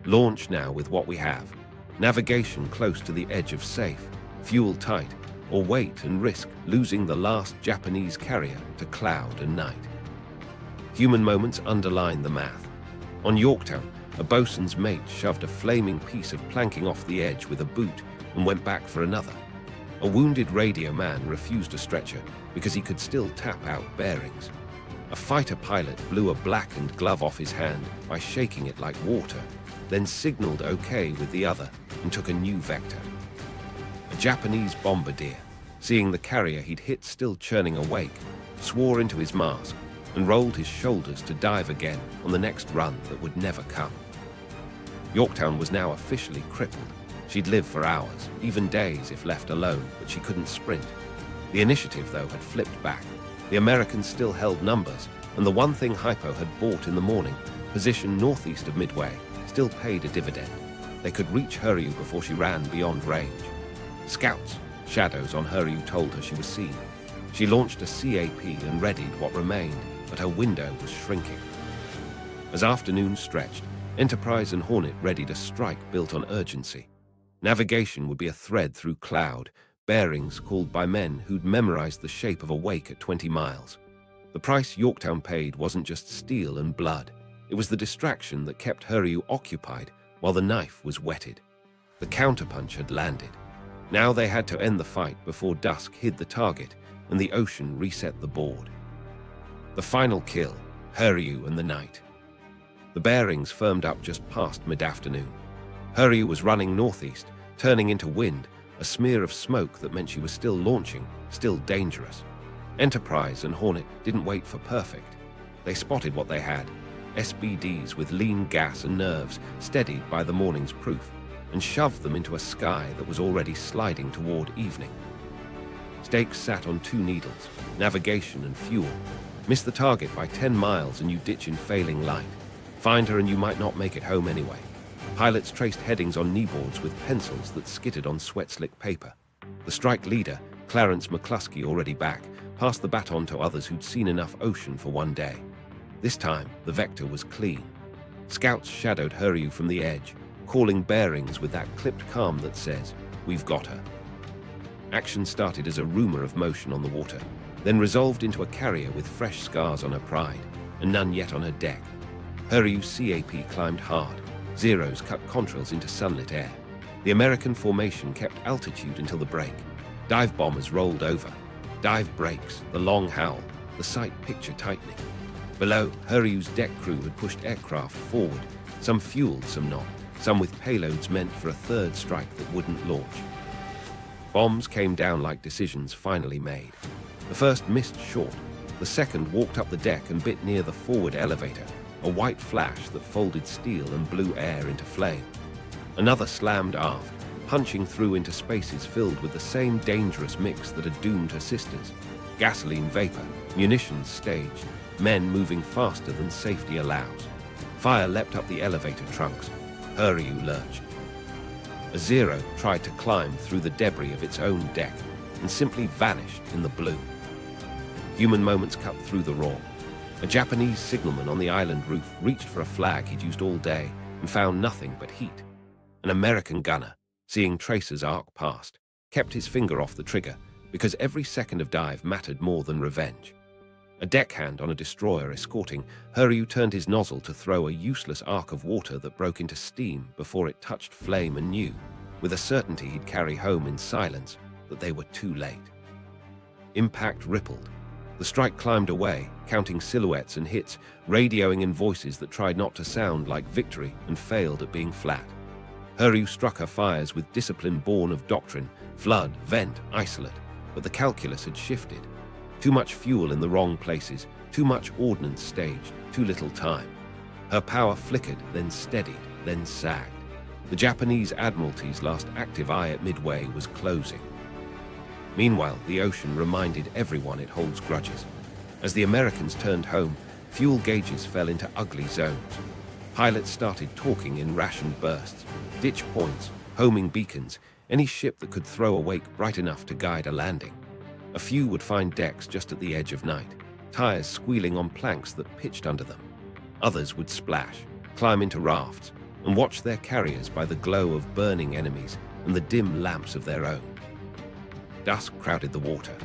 Launch now with what we have. Navigation close to the edge of safe, fuel tight, or wait and risk losing the last Japanese carrier to cloud and night. Human moments underline the math. On Yorktown, a bosun's mate shoved a flaming piece of planking off the edge with a boot and went back for another. A wounded radio man refused a stretcher because he could still tap out bearings. A fighter pilot blew a blackened glove off his hand by shaking it like water, then signaled okay with the other and took a new vector. A Japanese bombardier, seeing the carrier he'd hit still churning awake, swore into his mask and rolled his shoulders to dive again on the next run that would never come. Yorktown was now officially crippled. She'd live for hours, even days if left alone, but she couldn't sprint. The initiative, though, had flipped back. The Americans still held numbers, and the one thing HYPO had bought in the morning, position northeast of Midway, still paid a dividend. They could reach Hiryu before she ran beyond range. Scouts, shadows on Hiryu told her she was seen. She launched a CAP and readied what remained, but her window was shrinking. As afternoon stretched, Enterprise and Hornet readied a strike built on urgency. Navigation would be a thread through cloud, bearings called by men who'd memorized the shape of a wake at 20 miles. The price Yorktown paid wasn't just steel and blood. It was the distraction that kept Hiryu occupied while the knife was whetted. The counterpunch had landed. Now they had to end the fight before dusk hid the target and the ocean reset the board. The final kill, Hiryu and the night. The bearings firmed up just past mid-afternoon. Hiryu was running northeast, turning into wind, a smear of smoke that meant she was still launching, still dangerous. Enterprise and Hornet didn't wait for perfect. They spotted what they had, SBDs with lean gas and nerves steadied by the morning's proof, and shoved them into a sky that was already sliding toward evening. Stakes sat on two needles, navigation and fuel. Miss the target by 10 miles and you ditch in failing light. Find her and you might not make it home anyway. Pilots traced headings on kneeboards with pencils that skittered on sweat-slick paper. The strike leader, Clarence McCluskey, already back, passed the baton to others who'd seen enough ocean for one day. This time, the vector was clean. Scouts shadowed Hiryu from the edge, calling bearings with that clipped calm that says, "We've got her." Action started as a rumor of motion on the water, then resolved into a carrier with fresh scars on her pride, and none yet on her deck. Hiryu's CAP climbed hard. Zeros cut contrails into sunlit air. The American formation kept altitude until the break. Dive bombers rolled over. Dive breaks, the long howl, the sight picture tightening. Below, Hiryu's deck crew had pushed aircraft forward, some fueled, some not, some with payloads meant for a third strike that wouldn't launch. Bombs came down like decisions finally made. The first missed short. The second walked up the deck and bit near the forward elevator, a white flash that folded steel and blew air into flame. Another slammed aft, punching through into spaces filled with the same dangerous mix that had doomed her sisters. Gasoline vapor, munitions staged, men moving faster than safety allows. Fire leapt up the elevator trunks. Hiryu lurched. A Zero tried to climb through the debris of its own deck and simply vanished in the blue. Human moments cut through the raw. A Japanese signalman on the island roof reached for a flag he'd used all day and found nothing but heat. An American gunner, seeing tracers arc past, kept his finger off the trigger because every second of dive mattered more than revenge. A deckhand on a destroyer escorting, Hiryu turned his nozzle to throw a useless arc of water that broke into steam before it touched flame and knew, with a certainty he'd carry home in silence, that they were too late. Impact rippled. The strike climbed away, counting silhouettes and hits, radioing in voices that tried not to sound like victory and failed at being flat. Hiryu struck her fires with discipline born of doctrine, flood, vent, isolate, but the calculus had shifted. Too much fuel in the wrong places, too much ordnance staged, too little time. Her power flickered, then steadied, then sagged. The Japanese Admiralty's last active eye at Midway was closing. Meanwhile, the ocean reminded everyone it holds grudges. As the Americans turned home, fuel gauges fell into ugly zones. Pilots started talking in rationed bursts, ditch points, homing beacons, any ship that could throw a wake bright enough to guide a landing. A few would find decks just at the edge of night, tires squealing on planks that pitched under them. Others would splash, climb into rafts, and watch their carriers by the glow of burning enemies and the dim lamps of their own. Dusk crowded the water.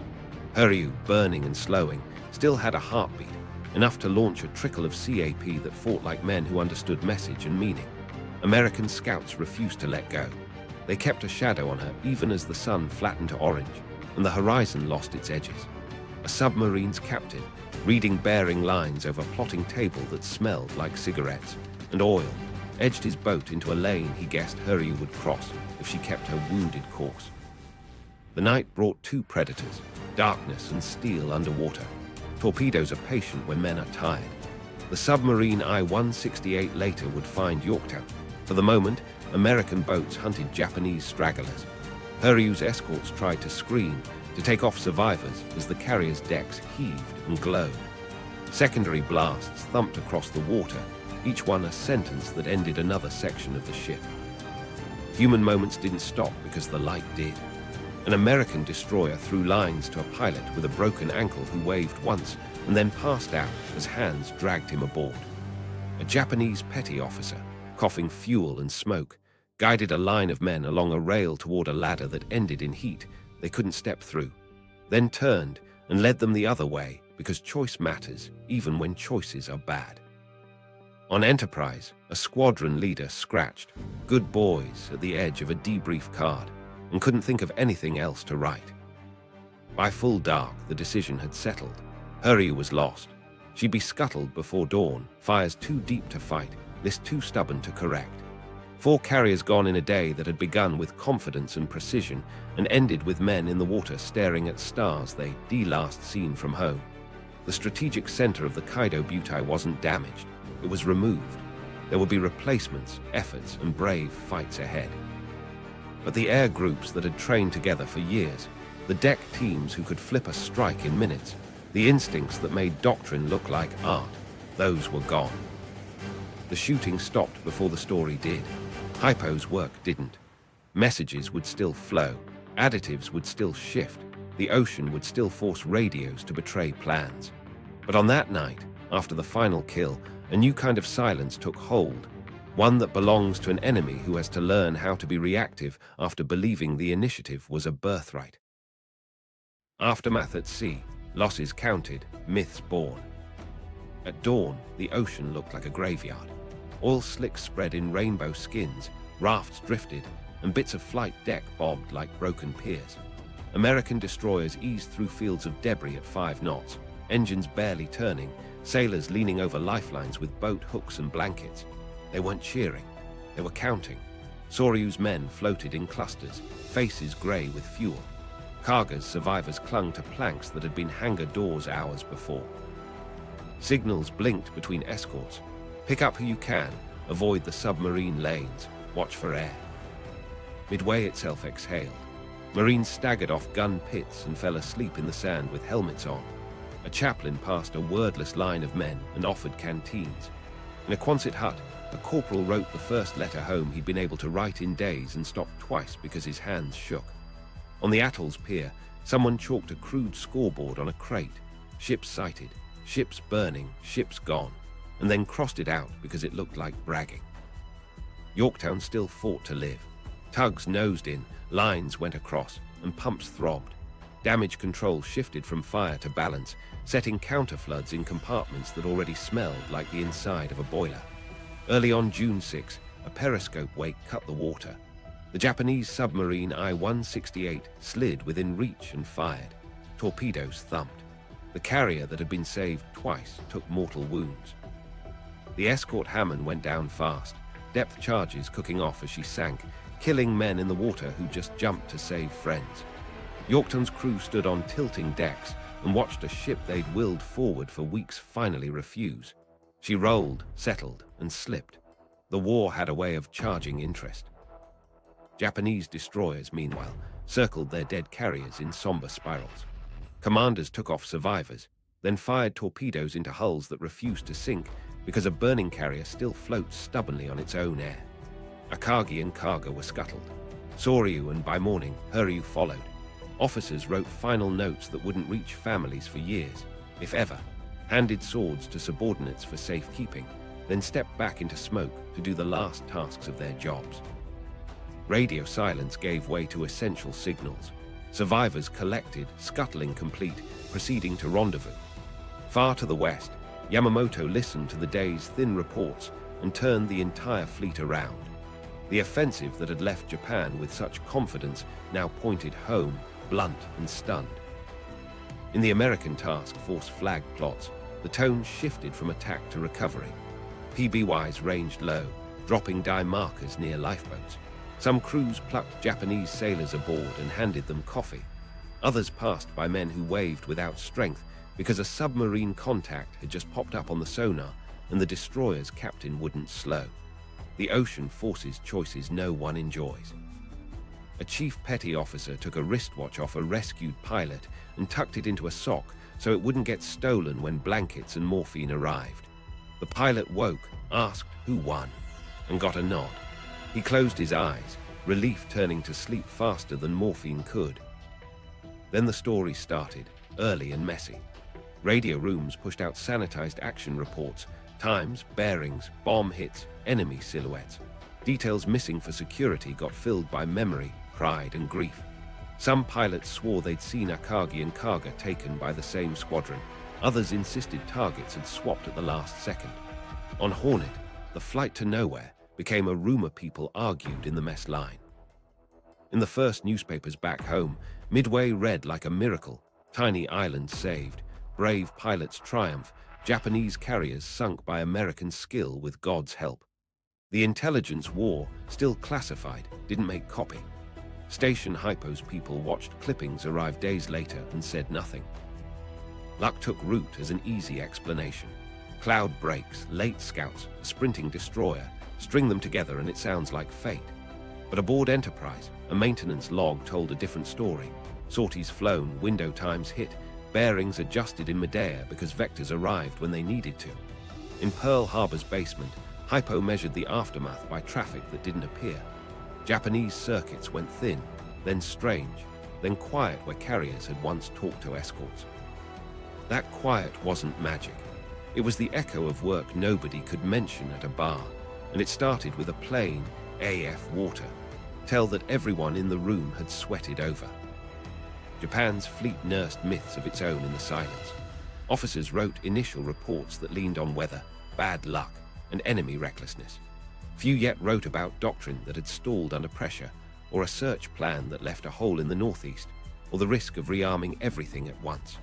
Hiryu, burning and slowing, still had a heartbeat, enough to launch a trickle of CAP that fought like men who understood message and meaning. American scouts refused to let go. They kept a shadow on her even as the sun flattened to orange and the horizon lost its edges. A submarine's captain, reading bearing lines over a plotting table that smelled like cigarettes and oil, edged his boat into a lane he guessed Hiryu would cross if she kept her wounded course. The night brought two predators, darkness and steel underwater. Torpedoes are patient when men are tired. The submarine I-168 later would find Yorktown. For the moment, American boats hunted Japanese stragglers. Hiryu's escorts tried to screen, to take off survivors as the carrier's decks heaved and glowed. Secondary blasts thumped across the water, each one a sentence that ended another section of the ship. Human moments didn't stop because the light did. An American destroyer threw lines to a pilot with a broken ankle who waved once and then passed out as hands dragged him aboard. A Japanese petty officer, coughing fuel and smoke, guided a line of men along a rail toward a ladder that ended in heat they couldn't step through, then turned and led them the other way because choice matters even when choices are bad. On Enterprise, a squadron leader scratched "Good boys" at the edge of a debrief card and couldn't think of anything else to write. By full dark, the decision had settled. Hiryu was lost. She'd be scuttled before dawn, fires too deep to fight, list too stubborn to correct. 4 carriers gone in a day that had begun with confidence and precision and ended with men in the water staring at stars they'd last seen from home. The strategic center of the Kido Butai wasn't damaged. It was removed. There would be replacements, efforts, and brave fights ahead. But the air groups that had trained together for years, the deck teams who could flip a strike in minutes, the instincts that made Doctrine look like art, those were gone. The shooting stopped before the story did. HYPO's work didn't. Messages would still flow, additives would still shift, the ocean would still force radios to betray plans. But on that night, after the final kill, a new kind of silence took hold, one that belongs to an enemy who has to learn how to be reactive after believing the initiative was a birthright. Aftermath at sea, losses counted, myths born. At dawn, the ocean looked like a graveyard. Oil slicks spread in rainbow skins, rafts drifted, and bits of flight deck bobbed like broken piers. American destroyers eased through fields of debris at 5 knots, engines barely turning, sailors leaning over lifelines with boat hooks and blankets. They weren't cheering, they were counting. Soryu's men floated in clusters, faces grey with fuel. Kaga's survivors clung to planks that had been hangar doors hours before. Signals blinked between escorts. Pick up who you can, avoid the submarine lanes, watch for air. Midway itself exhaled. Marines staggered off gun pits and fell asleep in the sand with helmets on. A chaplain passed a wordless line of men and offered canteens. In a Quonset hut, a corporal wrote the first letter home he'd been able to write in days and stopped twice because his hands shook. On the Atoll's pier, someone chalked a crude scoreboard on a crate. Ships sighted, ships burning, ships gone, and then crossed it out because it looked like bragging. Yorktown still fought to live. Tugs nosed in, lines went across, and pumps throbbed. Damage control shifted from fire to balance, setting counterfloods in compartments that already smelled like the inside of a boiler. Early on June 6, a periscope wake cut the water. The Japanese submarine I-168 slid within reach and fired. Torpedoes thumped. The carrier that had been saved twice took mortal wounds. The escort Hammond went down fast, depth charges cooking off as she sank, killing men in the water who just jumped to save friends. Yorkton's crew stood on tilting decks and watched a ship they'd willed forward for weeks finally refuse. She rolled, settled, and slipped. The war had a way of charging interest. Japanese destroyers, meanwhile, circled their dead carriers in somber spirals. Commanders took off survivors, then fired torpedoes into hulls that refused to sink because a burning carrier still floats stubbornly on its own air. Akagi and Kaga were scuttled. Soryu and by morning, Hiryu followed. Officers wrote final notes that wouldn't reach families for years, if ever, handed swords to subordinates for safekeeping, then stepped back into smoke to do the last tasks of their jobs. Radio silence gave way to essential signals. Survivors collected, scuttling complete, proceeding to rendezvous. Far to the west, Yamamoto listened to the day's thin reports and turned the entire fleet around. The offensive that had left Japan with such confidence now pointed home, blunt and stunned. In the American task force flag plots, the tone shifted from attack to recovery. PBYs ranged low, dropping die markers near lifeboats. Some crews plucked Japanese sailors aboard and handed them coffee. Others passed by men who waved without strength because a submarine contact had just popped up on the sonar and the destroyer's captain wouldn't slow. The ocean forces choices no one enjoys. A chief petty officer took a wristwatch off a rescued pilot and tucked it into a sock so it wouldn't get stolen when blankets and morphine arrived. The pilot woke, asked who won, and got a nod. He closed his eyes, relief turning to sleep faster than morphine could. Then the story started, early and messy. Radio rooms pushed out sanitized action reports, times, bearings, bomb hits, enemy silhouettes. Details missing for security got filled by memory, pride, and grief. Some pilots swore they'd seen Akagi and Kaga taken by the same squadron. Others insisted targets had swapped at the last second. On Hornet, the flight to nowhere became a rumor people argued in the mess line. In the first newspapers back home, Midway read like a miracle. Tiny islands saved, brave pilots triumph, Japanese carriers sunk by American skill with God's help. The intelligence war, still classified, didn't make copy. Station HYPO's people watched clippings arrive days later and said nothing. Luck took root as an easy explanation. Cloud breaks, late scouts, a sprinting destroyer, string them together and it sounds like fate. But aboard Enterprise, a maintenance log told a different story. Sorties flown, window times hit, bearings adjusted in midair because vectors arrived when they needed to. In Pearl Harbor's basement, HYPO measured the aftermath by traffic that didn't appear. Japanese circuits went thin, then strange, then quiet where carriers had once talked to escorts. That quiet wasn't magic. It was the echo of work nobody could mention at a bar, and it started with a plain AF water, tell that everyone in the room had sweated over. Japan's fleet nursed myths of its own in the silence. Officers wrote initial reports that leaned on weather, bad luck, and enemy recklessness. Few yet wrote about Doctrine that had stalled under pressure, or a search plan that left a hole in the northeast, or the risk of rearming everything at once.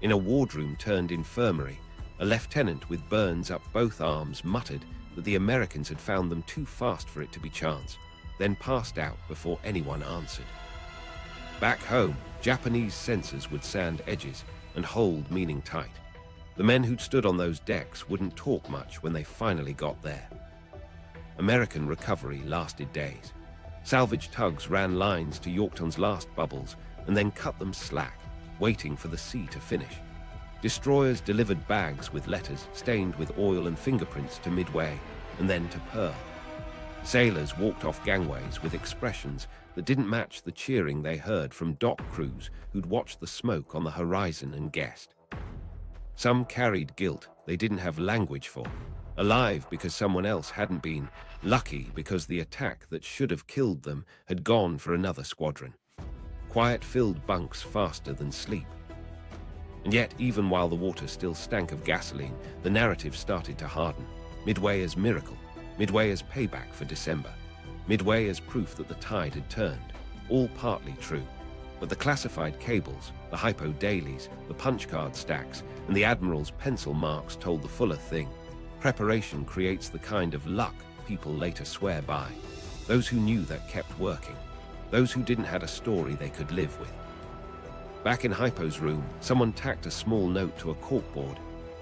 In a wardroom turned infirmary, a lieutenant with burns up both arms muttered that the Americans had found them too fast for it to be chance, then passed out before anyone answered. Back home, Japanese censors would sand edges and hold meaning tight. The men who'd stood on those decks wouldn't talk much when they finally got there. American recovery lasted days. Salvage tugs ran lines to Yorkton's last bubbles and then cut them slack, waiting for the sea to finish. Destroyers delivered bags with letters stained with oil and fingerprints to Midway and then to Pearl. Sailors walked off gangways with expressions that didn't match the cheering they heard from dock crews who'd watched the smoke on the horizon and guessed. Some carried guilt they didn't have language for, alive because someone else hadn't been, lucky because the attack that should have killed them had gone for another squadron. Quiet filled bunks faster than sleep. And yet, even while the water still stank of gasoline, the narrative started to harden. Midway as miracle, Midway as payback for December, Midway as proof that the tide had turned, all partly true. But the classified cables, the hypo dailies, the punch card stacks, and the Admiral's pencil marks told the fuller thing. Preparation creates the kind of luck people later swear by. Those who knew that kept working. Those who didn't had a story they could live with. Back in Hypo's room, someone tacked a small note to a corkboard.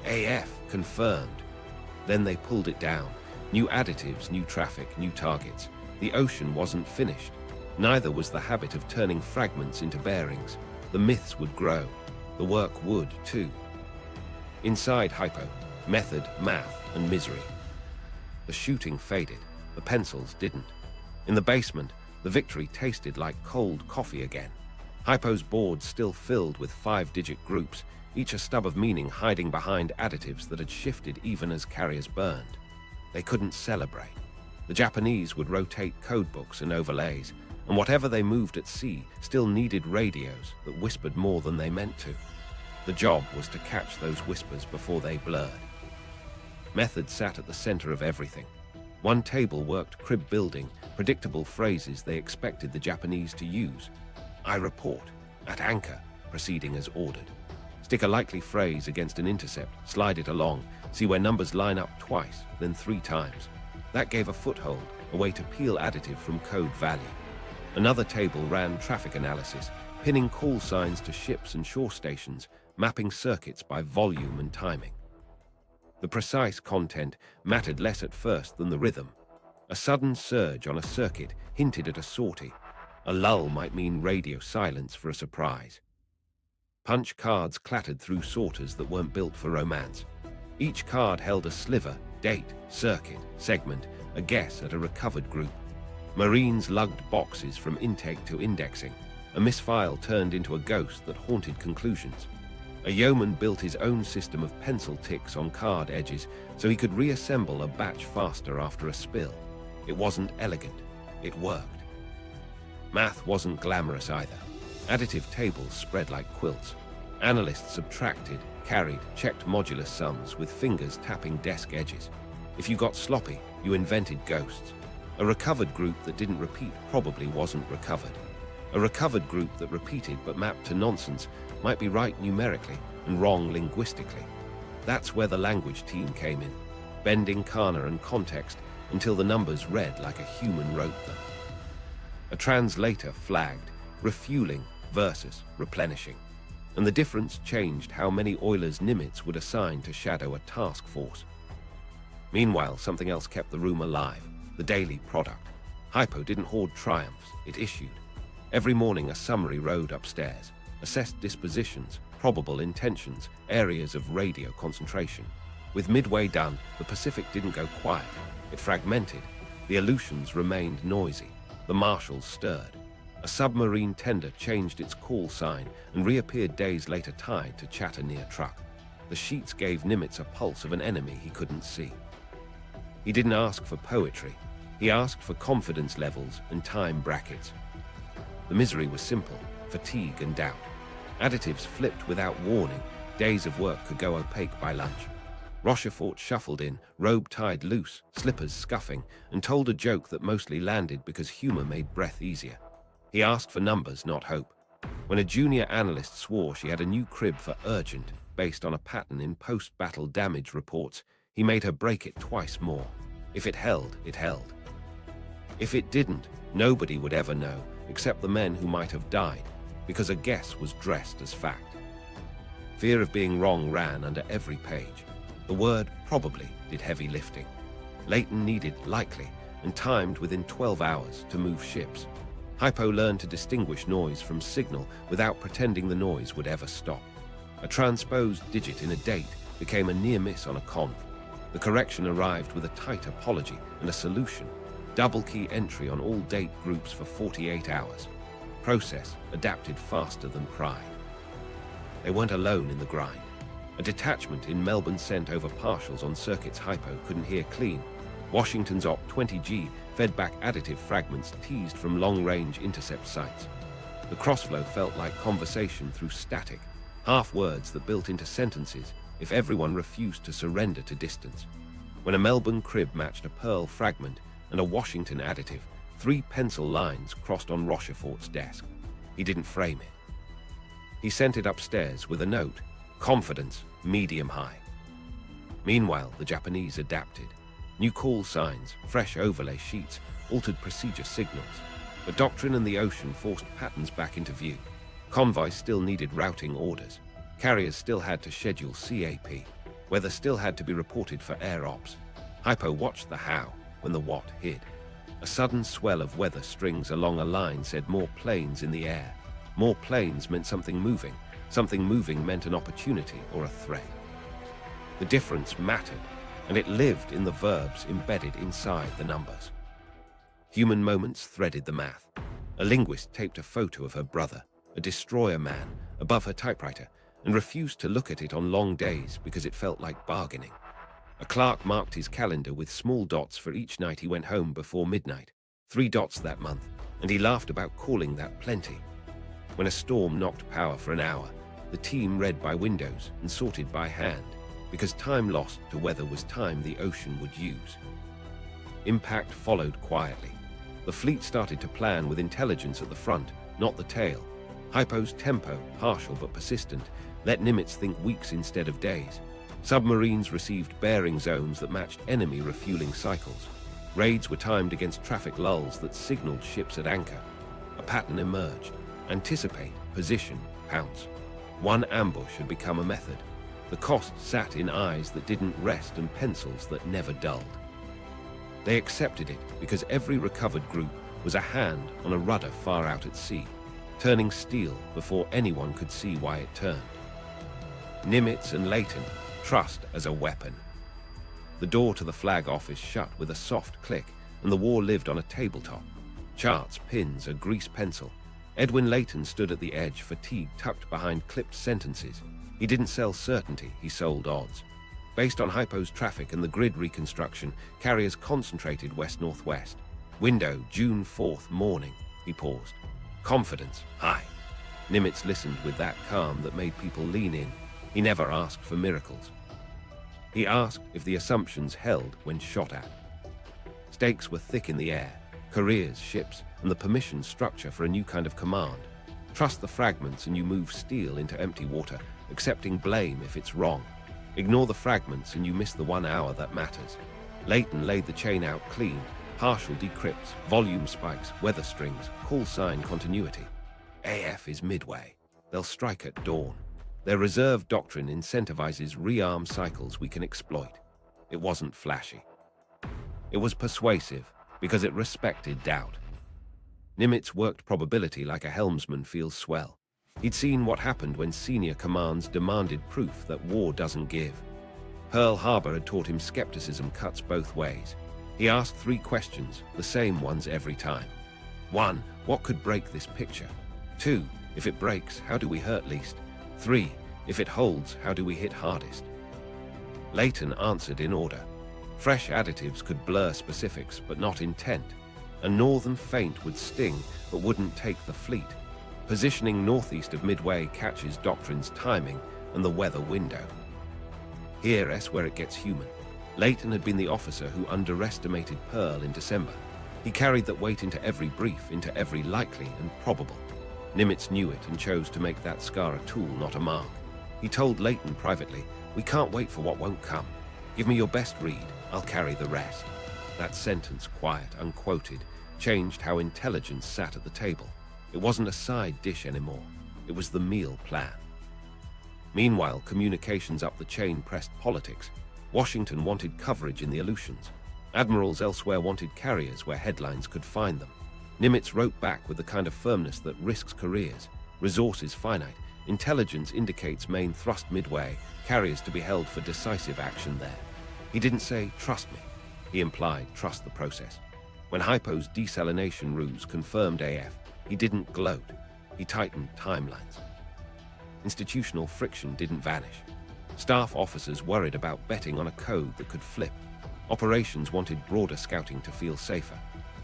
AF, confirmed. Then they pulled it down. New additives, new traffic, new targets. The ocean wasn't finished. Neither was the habit of turning fragments into bearings. The myths would grow. The work would, too. Inside Hypo, method, math, and misery. The shooting faded. The pencils didn't. In the basement, the victory tasted like cold coffee again. Hypo's board still filled with 5-digit groups, each a stub of meaning hiding behind additives that had shifted even as carriers burned. They couldn't celebrate. The Japanese would rotate codebooks and overlays, and whatever they moved at sea still needed radios that whispered more than they meant to. The job was to catch those whispers before they blurred. Method sat at the center of everything. One table worked crib building, predictable phrases they expected the Japanese to use. I report, at anchor, proceeding as ordered. Stick a likely phrase against an intercept, slide it along, see where numbers line up twice, then 3 times. That gave a foothold, a way to peel additive from code value. Another table ran traffic analysis, pinning call signs to ships and shore stations, mapping circuits by volume and timing. The precise content mattered less at first than the rhythm. A sudden surge on a circuit hinted at a sortie. A lull might mean radio silence for a surprise. Punch cards clattered through sorters that weren't built for romance. Each card held a sliver, date, circuit, segment, a guess at a recovered group. Marines lugged boxes from intake to indexing. A misfile turned into a ghost that haunted conclusions. A yeoman built his own system of pencil ticks on card edges so he could reassemble a batch faster after a spill. It wasn't elegant. It worked. Math wasn't glamorous either. Additive tables spread like quilts. Analysts subtracted, carried, checked modular sums with fingers tapping desk edges. If you got sloppy, you invented ghosts. A recovered group that didn't repeat probably wasn't recovered. A recovered group that repeated but mapped to nonsense might be right numerically and wrong linguistically. That's where the language team came in, bending kana and context until the numbers read like a human wrote them. A translator flagged, refueling versus replenishing, and the difference changed how many Oilers Nimitz would assign to shadow a task force. Meanwhile, something else kept the room alive, the daily product. Hypo didn't hoard triumphs, it issued. Every morning a summary rode upstairs, assessed dispositions, probable intentions, areas of radio concentration. With Midway done, the Pacific didn't go quiet, it fragmented. The Aleutians remained noisy. The marshals stirred. A submarine tender changed its call sign and reappeared days later tied to chatter near truck. The sheets gave Nimitz a pulse of an enemy he couldn't see. He didn't ask for poetry. He asked for confidence levels and time brackets. The misery was simple, fatigue and doubt. Additives flipped without warning. Days of work could go opaque by lunch. Rochefort shuffled in, robe tied loose, slippers scuffing, and told a joke that mostly landed because humor made breath easier. He asked for numbers, not hope. When a junior analyst swore she had a new crib for urgent, based on a pattern in post-battle damage reports, he made her break it twice more. If it held, it held. If it didn't, nobody would ever know, except the men who might have died, because a guess was dressed as fact. Fear of being wrong ran under every page. The word probably did heavy lifting. Leighton needed likely and timed within 12 hours to move ships. Hypo learned to distinguish noise from signal without pretending the noise would ever stop. A transposed digit in a date became a near miss on a conv. The correction arrived with a tight apology and a solution. Double key entry on all date groups for 48 hours. Process adapted faster than pride. They weren't alone in the grind. A detachment in Melbourne sent over partials on circuits Hypo couldn't hear clean. Washington's Op 20G fed back additive fragments teased from long-range intercept sites. The crossflow felt like conversation through static, half words that built into sentences if everyone refused to surrender to distance. When a Melbourne crib matched a Pearl fragment and a Washington additive, 3 pencil lines crossed on Rochefort's desk. He didn't frame it. He sent it upstairs with a note, confidence, medium-high. Meanwhile, the Japanese adapted. New call signs, fresh overlay sheets, altered procedure signals. But Doctrine and the ocean forced patterns back into view. Convoys still needed routing orders. Carriers still had to schedule CAP. Weather still had to be reported for air ops. Hypo watched the how when the what hid. A sudden swell of weather strings along a line said more planes in the air. More planes meant something moving. Something moving meant an opportunity or a threat. The difference mattered, and it lived in the verbs embedded inside the numbers. Human moments threaded the math. A linguist taped a photo of her brother, a destroyer man, above her typewriter, and refused to look at it on long days because it felt like bargaining. A clerk marked his calendar with small dots for each night he went home before midnight. 3 dots that month, and he laughed about calling that plenty. When a storm knocked power for an hour, the team read by windows and sorted by hand, because time lost to weather was time the ocean would use. Impact followed quietly. The fleet started to plan with intelligence at the front, not the tail. Hypo's tempo, partial but persistent, let Nimitz think weeks instead of days. Submarines received bearing zones that matched enemy refueling cycles. Raids were timed against traffic lulls that signaled ships at anchor. A pattern emerged. Anticipate, position, pounce. One ambush had become a method. The cost sat in eyes that didn't rest and pencils that never dulled. They accepted it because every recovered group was a hand on a rudder far out at sea, turning steel before anyone could see why it turned. Nimitz and Leighton, trust as a weapon. The door to the flag office shut with a soft click, and the war lived on a tabletop. Charts, pins, a grease pencil. Edwin Leighton stood at the edge, fatigue tucked behind clipped sentences. He didn't sell certainty, he sold odds. Based on Hypo's traffic and the grid reconstruction, carriers concentrated west-northwest. Window, June 4th morning. He paused. Confidence, high. Nimitz listened with that calm that made people lean in. He never asked for miracles. He asked if the assumptions held when shot at. Stakes were thick in the air. Careers, ships, and the permission structure for a new kind of command. Trust the fragments and you move steel into empty water, accepting blame if it's wrong. Ignore the fragments and you miss the 1 hour that matters. Leighton laid the chain out clean, partial decrypts, volume spikes, weather strings, call sign continuity. AF is Midway. They'll strike at dawn. Their reserve doctrine incentivizes rearm cycles we can exploit. It wasn't flashy. It was persuasive because it respected doubt. Nimitz worked probability like a helmsman feels swell. He'd seen what happened when senior commands demanded proof that war doesn't give. Pearl Harbor had taught him skepticism cuts both ways. He asked 3 questions, the same ones every time. 1. What could break this picture? 2. If it breaks, how do we hurt least? 3. If it holds, how do we hit hardest? Leighton answered in order. Fresh additives could blur specifics, but not intent. A northern feint would sting, but wouldn't take the fleet. Positioning northeast of Midway catches Doctrine's timing and the weather window. Here's where it gets human. Leighton had been the officer who underestimated Pearl in December. He carried that weight into every brief, into every likely and probable. Nimitz knew it and chose to make that scar a tool, not a mark. He told Leighton privately, "We can't wait for what won't come. Give me your best read, I'll carry the rest." That sentence, quiet, unquoted, changed how intelligence sat at the table. It wasn't a side dish anymore. It was the meal plan. Meanwhile, communications up the chain pressed politics. Washington wanted coverage in the Aleutians. Admirals elsewhere wanted carriers where headlines could find them. Nimitz wrote back with the kind of firmness that risks careers. Resources finite. Intelligence indicates main thrust Midway, carriers to be held for decisive action there. He didn't say, "Trust me." He implied, "Trust the process." When Hypo's desalination ruse confirmed AF, he didn't gloat. He tightened timelines. Institutional friction didn't vanish. Staff officers worried about betting on a code that could flip. Operations wanted broader scouting to feel safer.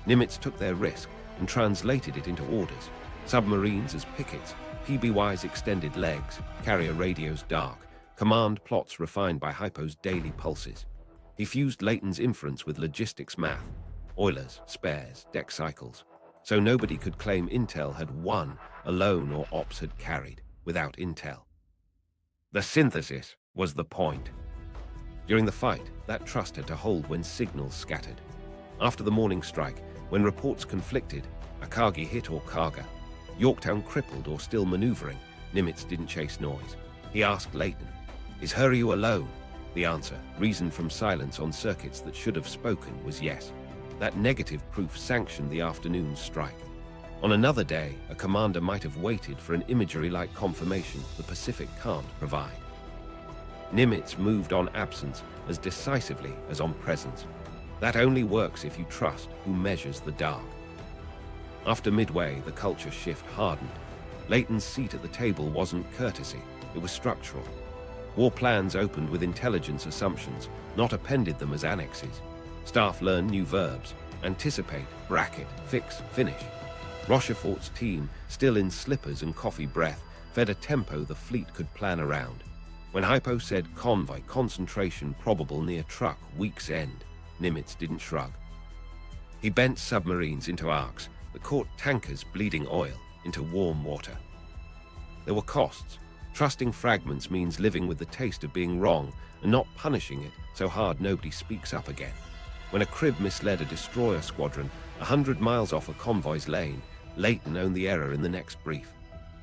Nimitz took their risk and translated it into orders. Submarines as pickets, PBY's extended legs, carrier radios dark, command plots refined by Hypo's daily pulses. He fused Leighton's inference with logistics math, oilers, spares, deck cycles. So nobody could claim intel had won alone or ops had carried, without intel. The synthesis was the point. During the fight, that trust had to hold when signals scattered. After the morning strike, when reports conflicted, Akagi hit or Kaga, Yorktown crippled or still maneuvering, Nimitz didn't chase noise. He asked Leighton, "Is Hiryu alone?" The answer, reasoned from silence on circuits that should have spoken, was yes. That negative proof sanctioned the afternoon's strike. On another day, a commander might have waited for an imagery-like confirmation the Pacific can't provide. Nimitz moved on absence as decisively as on presence. That only works if you trust who measures the dark. After Midway, the culture shift hardened. Leighton's seat at the table wasn't courtesy, it was structural. War plans opened with intelligence assumptions, not appended them as annexes. Staff learned new verbs: anticipate, bracket, fix, finish. Rochefort's team, still in slippers and coffee breath, fed a tempo the fleet could plan around. When HYPO said convoy concentration probable near truck week's end, Nimitz didn't shrug. He bent submarines into arcs that caught tankers bleeding oil into warm water. There were costs. Trusting fragments means living with the taste of being wrong and not punishing it so hard nobody speaks up again. When a crib misled a destroyer squadron 100 miles off a convoy's lane, Leighton owned the error in the next brief.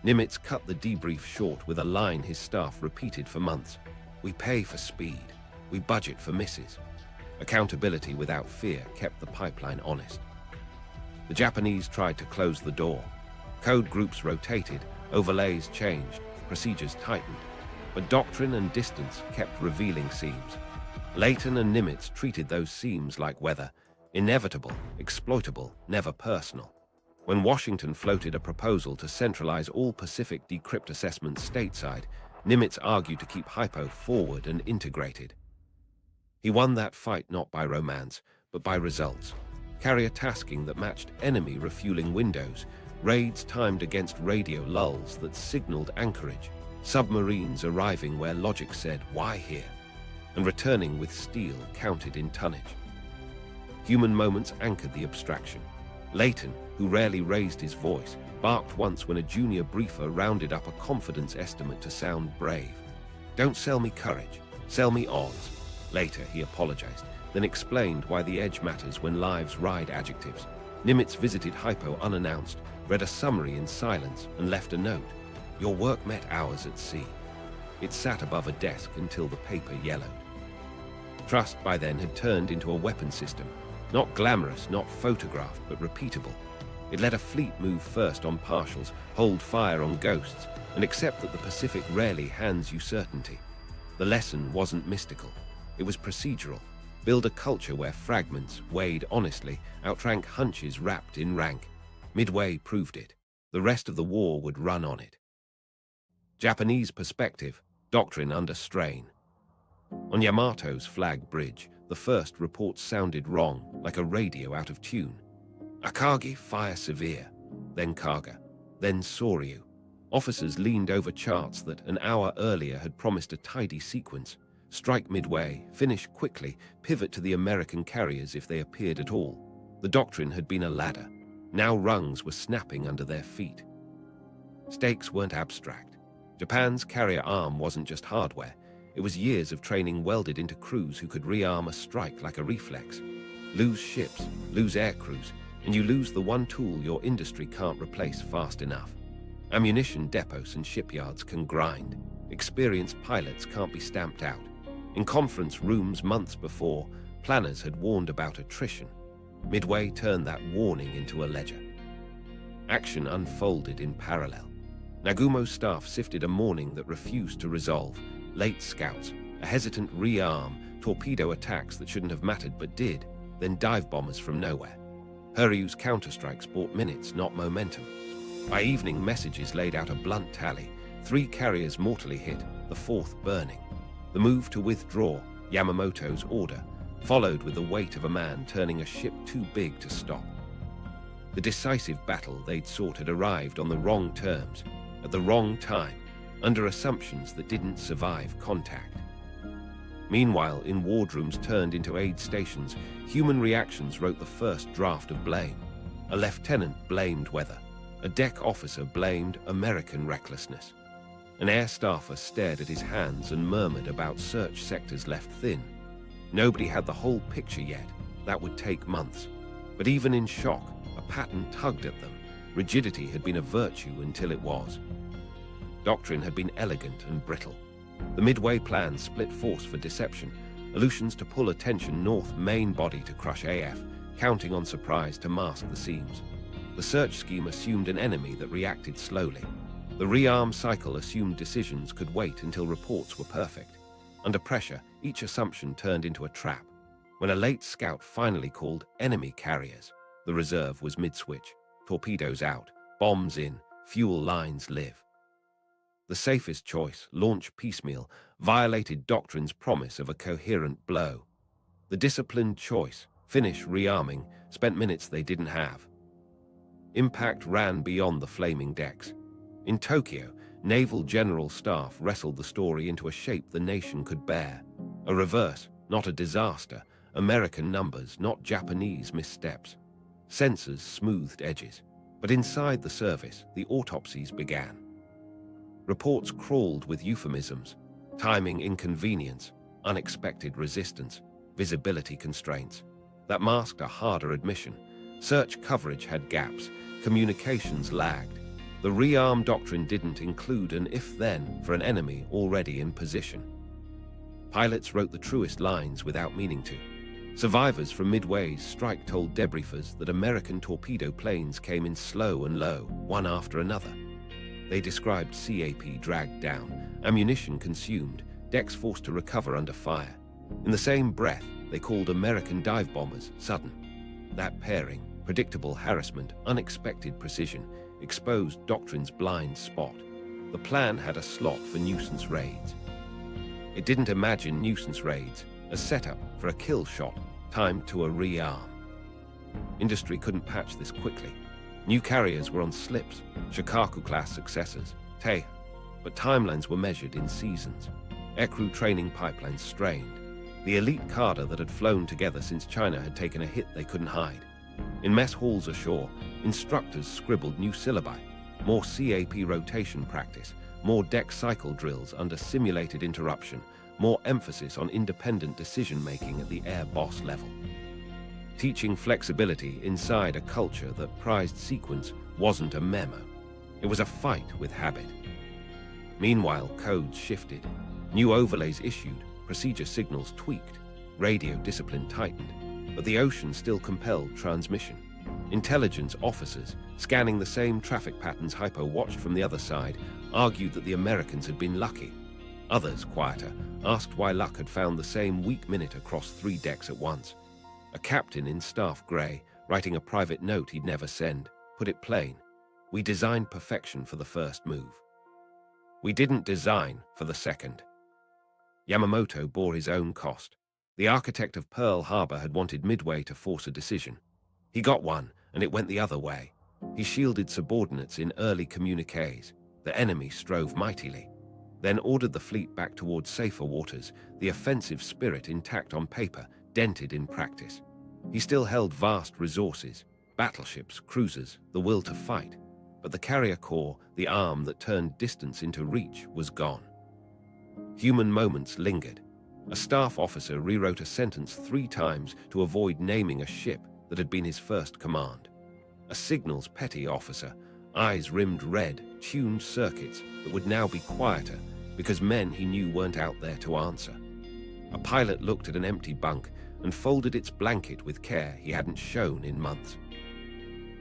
Nimitz cut the debrief short with a line his staff repeated for months. "We pay for speed. We budget for misses." Accountability without fear kept the pipeline honest. The Japanese tried to close the door. Code groups rotated, overlays changed, procedures tightened. But doctrine and distance kept revealing seams. Leighton and Nimitz treated those seams like weather, inevitable, exploitable, never personal. When Washington floated a proposal to centralize all Pacific decrypt assessments stateside, Nimitz argued to keep HYPO forward and integrated. He won that fight not by romance, but by results. Carrier tasking that matched enemy refueling windows, raids timed against radio lulls that signaled anchorage, submarines arriving where logic said, "Why here?" and returning with steel counted in tonnage. Human moments anchored the abstraction. Leighton, who rarely raised his voice, barked once when a junior briefer rounded up a confidence estimate to sound brave. "Don't sell me courage, sell me odds." Later, he apologized, then explained why the edge matters when lives ride adjectives. Nimitz visited HYPO unannounced, read a summary in silence, and left a note. "Your work met ours at sea." It sat above a desk until the paper yellowed. Trust by then had turned into a weapon system. Not glamorous, not photographed, but repeatable. It let a fleet move first on partials, hold fire on ghosts, and accept that the Pacific rarely hands you certainty. The lesson wasn't mystical. It was procedural. Build a culture where fragments, weighed honestly, outrank hunches wrapped in rank. Midway proved it. The rest of the war would run on it. Japanese perspective, doctrine under strain. On Yamato's flag bridge, the first reports sounded wrong, like a radio out of tune. Akagi, fire severe. Then Kaga. Then Soryu. Officers leaned over charts that an hour earlier had promised a tidy sequence. Strike Midway, finish quickly, pivot to the American carriers if they appeared at all. The doctrine had been a ladder. Now rungs were snapping under their feet. Stakes weren't abstract. Japan's carrier arm wasn't just hardware. It was years of training welded into crews who could rearm a strike like a reflex. Lose ships, lose air crews, and you lose the one tool your industry can't replace fast enough. Ammunition depots and shipyards can grind. Experienced pilots can't be stamped out. In conference rooms months before, planners had warned about attrition. Midway turned that warning into a ledger. Action unfolded in parallel. Nagumo's staff sifted a morning that refused to resolve. Late scouts, a hesitant rearm, torpedo attacks that shouldn't have mattered but did, then dive bombers from nowhere. Hiryu's counterstrikes bought minutes, not momentum. By evening, messages laid out a blunt tally. 3 carriers mortally hit, the 4th burning. The move to withdraw, Yamamoto's order, followed with the weight of a man turning a ship too big to stop. The decisive battle they'd sought had arrived on the wrong terms, at the wrong time, under assumptions that didn't survive contact. Meanwhile, in wardrooms turned into aid stations, human reactions wrote the first draft of blame. A lieutenant blamed weather. A deck officer blamed American recklessness. An air staffer stared at his hands and murmured about search sectors left thin. Nobody had the whole picture yet. That would take months. But even in shock, a pattern tugged at them. Rigidity had been a virtue until it was. Doctrine had been elegant and brittle. The Midway plan split force for deception, Aleutians to pull attention north, main body to crush AF, counting on surprise to mask the seams. The search scheme assumed an enemy that reacted slowly. The rearm cycle assumed decisions could wait until reports were perfect. Under pressure, each assumption turned into a trap. When a late scout finally called enemy carriers, the reserve was mid-switch, torpedoes out, bombs in, fuel lines live. The safest choice, launch piecemeal, violated Doctrine's promise of a coherent blow. The disciplined choice, finish rearming, spent minutes they didn't have. Impact ran beyond the flaming decks. In Tokyo, Naval General Staff wrestled the story into a shape the nation could bear. A reverse, not a disaster. American numbers, not Japanese missteps. Sensors smoothed edges. But inside the service, the autopsies began. Reports crawled with euphemisms, timing inconvenience, unexpected resistance, visibility constraints. That masked a harder admission. Search coverage had gaps, communications lagged. The rearm doctrine didn't include an if-then for an enemy already in position. Pilots wrote the truest lines without meaning to. Survivors from Midway's strike told debriefers that American torpedo planes came in slow and low, one after another. They described CAP dragged down, ammunition consumed, decks forced to recover under fire. In the same breath, they called American dive bombers sudden. That pairing, predictable harassment, unexpected precision, exposed Doctrine's blind spot. The plan had a slot for nuisance raids. It didn't imagine nuisance raids, a setup for a kill shot, timed to a rearm. Industry couldn't patch this quickly. New carriers were on slips, Shikaku-class successors, Tei, but timelines were measured in seasons. Aircrew training pipelines strained. The elite cadre that had flown together since China had taken a hit they couldn't hide. In mess halls ashore, instructors scribbled new syllabi, more CAP rotation practice, more deck cycle drills under simulated interruption, more emphasis on independent decision-making at the air boss level. Teaching flexibility inside a culture that prized sequence wasn't a memo. It was a fight with habit. Meanwhile, codes shifted. New overlays issued, procedure signals tweaked, radio discipline tightened, but the ocean still compelled transmission. Intelligence officers, scanning the same traffic patterns HYPO watched from the other side, argued that the Americans had been lucky. Others, quieter, asked why luck had found the same weak minute across 3 decks at once. A captain in staff grey, writing a private note he'd never send, put it plain: "We designed perfection for the first move. We didn't design for the second." Yamamoto bore his own cost. The architect of Pearl Harbor had wanted Midway to force a decision. He got one, and it went the other way. He shielded subordinates in early communiques. The enemy strove mightily. Then ordered the fleet back towards safer waters, the offensive spirit intact on paper, dented in practice. He still held vast resources, battleships, cruisers, the will to fight. But the carrier corps, the arm that turned distance into reach, was gone. Human moments lingered. A staff officer rewrote a sentence 3 times to avoid naming a ship that had been his first command. A signals petty officer, eyes rimmed red, tuned circuits that would now be quieter because men he knew weren't out there to answer. A pilot looked at an empty bunk and folded its blanket with care he hadn't shown in months.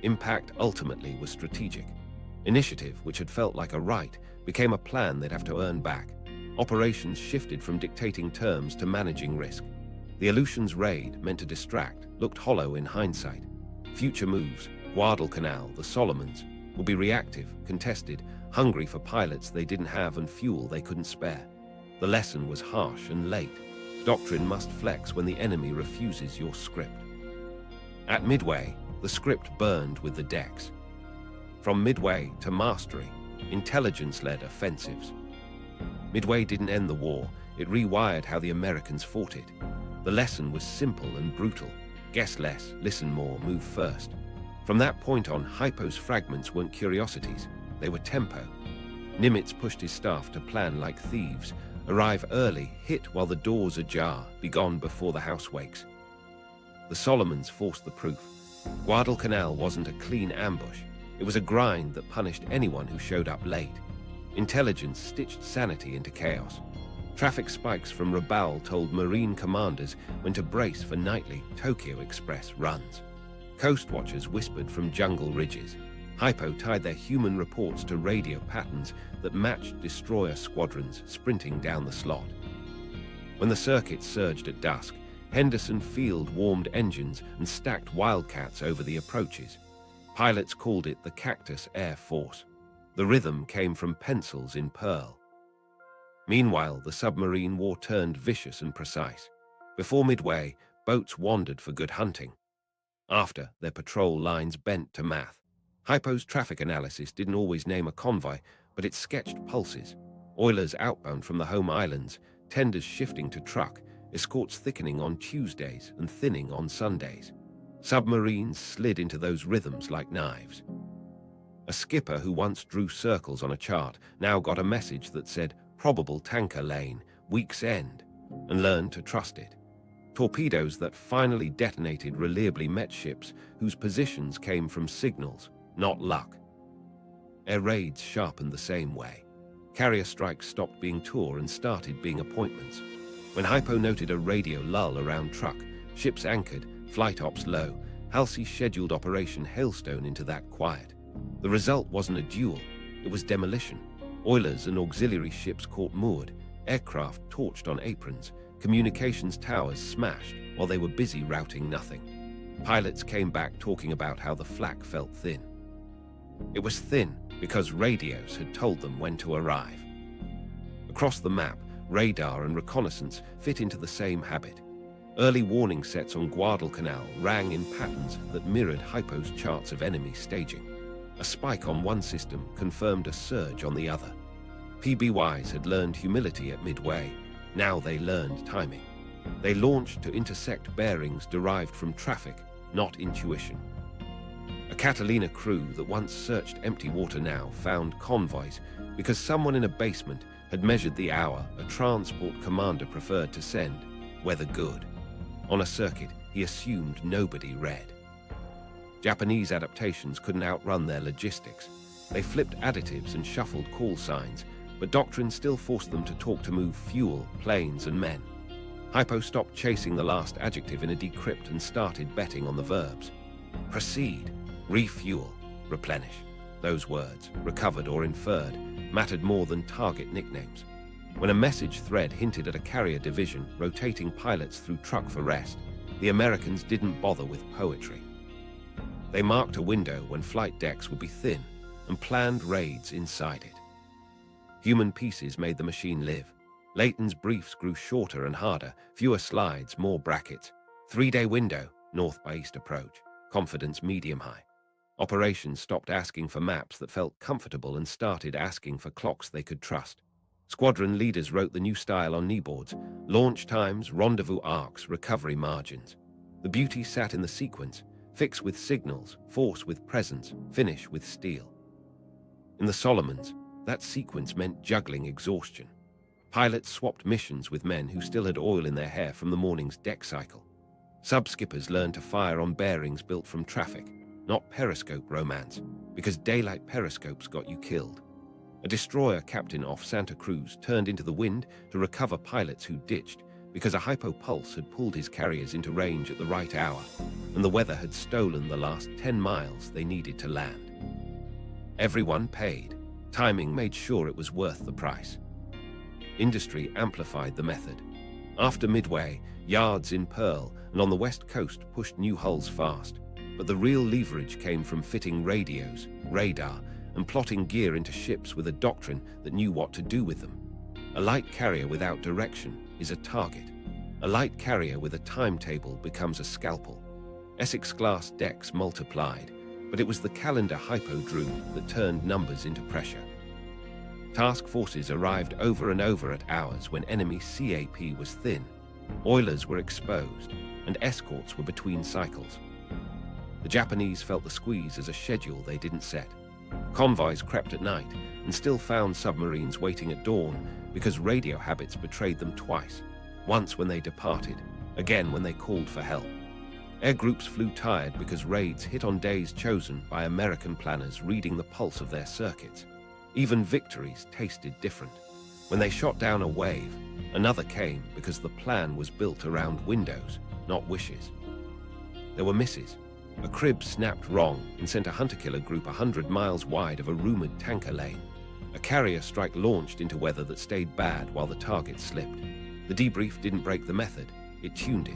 Impact ultimately was strategic. Initiative, which had felt like a right, became a plan they'd have to earn back. Operations shifted from dictating terms to managing risk. The Aleutians raid, meant to distract, looked hollow in hindsight. Future moves, Guadalcanal, the Solomons, would be reactive, contested, hungry for pilots they didn't have and fuel they couldn't spare. The lesson was harsh and late. Doctrine must flex when the enemy refuses your script. At Midway, the script burned with the decks. From Midway to Mastery, intelligence-led offensives. Midway didn't end the war, it rewired how the Americans fought it. The lesson was simple and brutal. Guess less, listen more, move first. From that point on, HYPO's fragments weren't curiosities, they were tempo. Nimitz pushed his staff to plan like thieves, arrive early, hit while the doors ajar, be gone before the house wakes. The Solomons forced the proof. Guadalcanal wasn't a clean ambush. It was a grind that punished anyone who showed up late. Intelligence stitched sanity into chaos. Traffic spikes from Rabaul told Marine commanders when to brace for nightly Tokyo Express runs. Coast watchers whispered from jungle ridges. HYPO tied their human reports to radio patterns that matched destroyer squadrons sprinting down the slot. When the circuit surged at dusk, Henderson Field warmed engines and stacked Wildcats over the approaches. Pilots called it the Cactus Air Force. The rhythm came from pencils in pearl. Meanwhile, the submarine war turned vicious and precise. Before Midway, boats wandered for good hunting. After, their patrol lines bent to math. HYPO's traffic analysis didn't always name a convoy, but it sketched pulses. Oilers outbound from the home islands, tenders shifting to truck, escorts thickening on Tuesdays and thinning on Sundays. Submarines slid into those rhythms like knives. A skipper who once drew circles on a chart now got a message that said, "Probable tanker lane, week's end," and learned to trust it. Torpedoes that finally detonated reliably met ships whose positions came from signals, not luck. Air raids sharpened the same way. Carrier strikes stopped being tour and started being appointments. When HYPO noted a radio lull around truck, ships anchored, flight ops low, Halsey scheduled Operation Hailstone into that quiet. The result wasn't a duel, it was demolition. Oilers and auxiliary ships caught moored, aircraft torched on aprons, communications towers smashed while they were busy routing nothing. Pilots came back talking about how the flak felt thin. It was thin because radios had told them when to arrive. Across the map, radar and reconnaissance fit into the same habit. Early warning sets on Guadalcanal rang in patterns that mirrored HYPO's charts of enemy staging. A spike on one system confirmed a surge on the other. PBYs had learned humility at Midway. Now they learned timing. They launched to intersect bearings derived from traffic, not intuition. A Catalina crew that once searched empty water now found convoys because someone in a basement had measured the hour a transport commander preferred to send, weather good. On a circuit, he assumed nobody read. Japanese adaptations couldn't outrun their logistics. They flipped additives and shuffled call signs, but Doctrine still forced them to talk to move fuel, planes, and men. HYPO stopped chasing the last adjective in a decrypt and started betting on the verbs. Proceed, refuel, replenish. Those words, recovered or inferred, mattered more than target nicknames. When a message thread hinted at a carrier division rotating pilots through truck for rest, the Americans didn't bother with poetry. They marked a window when flight decks would be thin and planned raids inside it. Human pieces made the machine live. Leighton's briefs grew shorter and harder, fewer slides, more brackets. 3-day window, north by east approach, confidence medium-high. Operations stopped asking for maps that felt comfortable and started asking for clocks they could trust. Squadron leaders wrote the new style on kneeboards: launch times, rendezvous arcs, recovery margins. The beauty sat in the sequence: fix with signals, force with presence, finish with steel. In the Solomons, that sequence meant juggling exhaustion. Pilots swapped missions with men who still had oil in their hair from the morning's deck cycle. Sub-skippers learned to fire on bearings built from traffic, not periscope romance, because daylight periscopes got you killed. A destroyer captain off Santa Cruz turned into the wind to recover pilots who ditched because a HYPO pulse had pulled his carriers into range at the right hour, and the weather had stolen the last 10 miles they needed to land. Everyone paid. Timing made sure it was worth the price. Industry amplified the method. After Midway, yards in Pearl and on the west coast pushed new hulls fast, but the real leverage came from fitting radios, radar, and plotting gear into ships with a doctrine that knew what to do with them. A light carrier without direction is a target. A light carrier with a timetable becomes a scalpel. Essex-class decks multiplied, but it was the calendar HYPO drew that turned numbers into pressure. Task forces arrived over and over at hours when enemy CAP was thin. Oilers were exposed, and escorts were between cycles. The Japanese felt the squeeze as a schedule they didn't set. Convoys crept at night and still found submarines waiting at dawn because radio habits betrayed them twice. Once when they departed, again when they called for help. Air groups flew tired because raids hit on days chosen by American planners reading the pulse of their circuits. Even victories tasted different. When they shot down a wave, another came because the plan was built around windows, not wishes. There were misses. A crib snapped wrong and sent a hunter-killer group 100 miles wide of a rumored tanker lane. A carrier strike launched into weather that stayed bad while the target slipped. The debrief didn't break the method, it tuned it.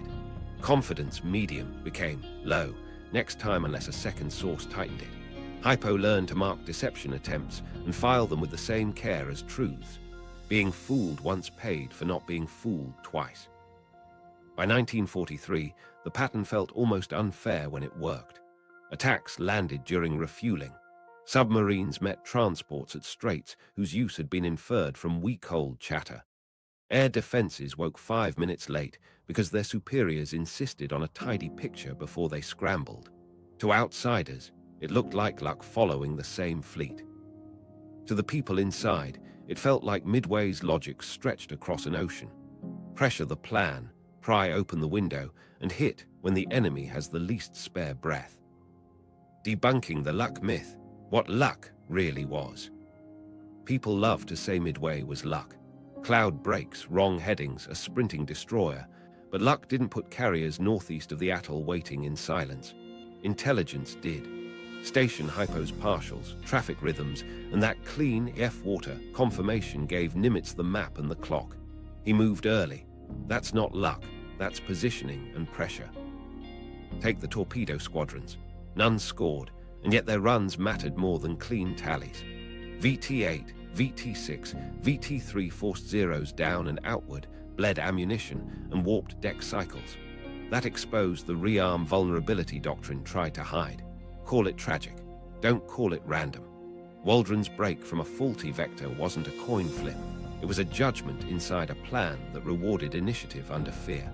Confidence medium became low, next time unless a second source tightened it. HYPO learned to mark deception attempts and file them with the same care as truths. Being fooled once paid for not being fooled twice. By 1943, the pattern felt almost unfair when it worked. Attacks landed during refueling. Submarines met transports at straits whose use had been inferred from week-old chatter. Air defenses woke 5 minutes late because their superiors insisted on a tidy picture before they scrambled. To outsiders, it looked like luck following the same fleet. To the people inside, it felt like Midway's logic stretched across an ocean. Pressure the plan, pry open the window, and hit when the enemy has the least spare breath. Debunking the luck myth, what luck really was. People love to say Midway was luck. Cloud breaks, wrong headings, a sprinting destroyer, but luck didn't put carriers northeast of the atoll waiting in silence. Intelligence did. Station HYPO's partials, traffic rhythms, and that clean F-water confirmation gave Nimitz the map and the clock. He moved early. That's not luck, that's positioning and pressure. Take the Torpedo Squadrons. None scored, and yet their runs mattered more than clean tallies. VT-8, VT-6, VT-3 forced zeros down and outward, bled ammunition, and warped deck cycles. That exposed the rearm vulnerability Doctrine tried to hide. Call it tragic. Don't call it random. Waldron's break from a faulty vector wasn't a coin flip. It was a judgment inside a plan that rewarded initiative under fear.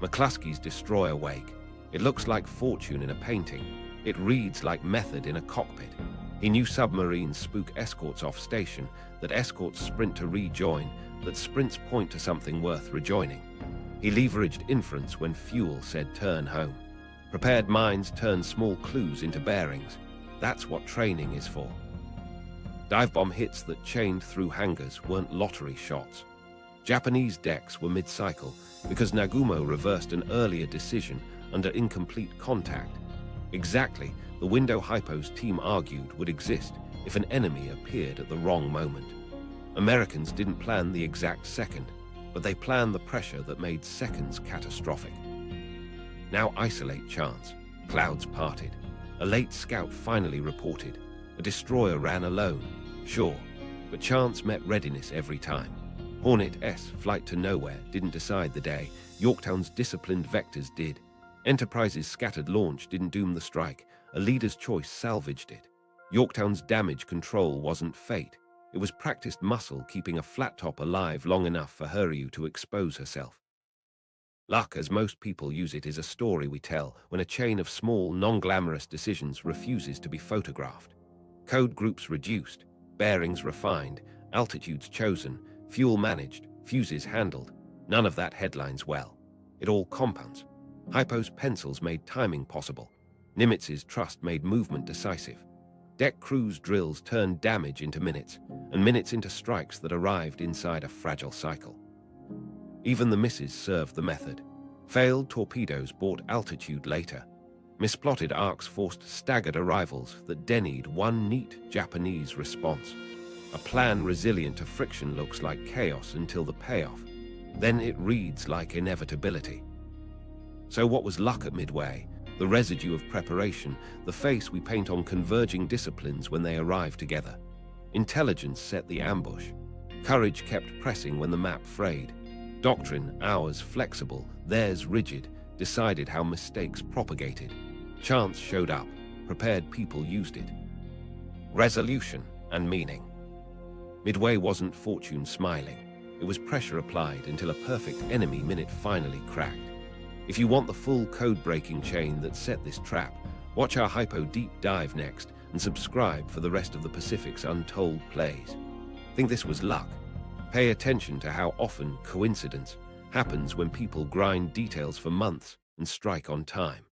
McCluskey's destroyer wake. It looks like fortune in a painting. It reads like method in a cockpit. He knew submarines spook escorts off station, that escorts sprint to rejoin, that sprints point to something worth rejoining. He leveraged inference when fuel said turn home. Prepared minds turn small clues into bearings. That's what training is for. Dive bomb hits that chained through hangars weren't lottery shots. Japanese decks were mid-cycle because Nagumo reversed an earlier decision under incomplete contact. Exactly the window HYPO's team argued would exist if an enemy appeared at the wrong moment. Americans didn't plan the exact second, but they planned the pressure that made seconds catastrophic. Now isolate chance. Clouds parted. A late scout finally reported. A destroyer ran alone. Sure, but chance met readiness every time. Hornet-S flight to nowhere didn't decide the day. Yorktown's disciplined vectors did. Enterprise's scattered launch didn't doom the strike. A leader's choice salvaged it. Yorktown's damage control wasn't fate. It was practiced muscle keeping a flat top alive long enough for Hiryu to expose herself. Luck, as most people use it, is a story we tell when a chain of small, non-glamorous decisions refuses to be photographed. Code groups reduced, bearings refined, altitudes chosen, fuel managed, fuses handled. None of that headlines well. It all compounds. HYPO's pencils made timing possible. Nimitz's trust made movement decisive. Deck crews' drills turned damage into minutes, and minutes into strikes that arrived inside a fragile cycle. Even the misses served the method. Failed torpedoes bought altitude later. Misplotted arcs forced staggered arrivals that denied one neat Japanese response. A plan resilient to friction looks like chaos until the payoff. Then it reads like inevitability. So what was luck at Midway? The residue of preparation, the face we paint on converging disciplines when they arrive together. Intelligence set the ambush. Courage kept pressing when the map frayed. Doctrine, ours flexible, theirs rigid, decided how mistakes propagated. Chance showed up, prepared people used it. Resolution and meaning. Midway wasn't fortune smiling. It was pressure applied until a perfect enemy minute finally cracked. If you want the full code-breaking chain that set this trap, watch our Hypo deep dive next and subscribe for the rest of the Pacific's Untold plays. Think this was luck? Pay attention to how often coincidence happens when people grind details for months and strike on time.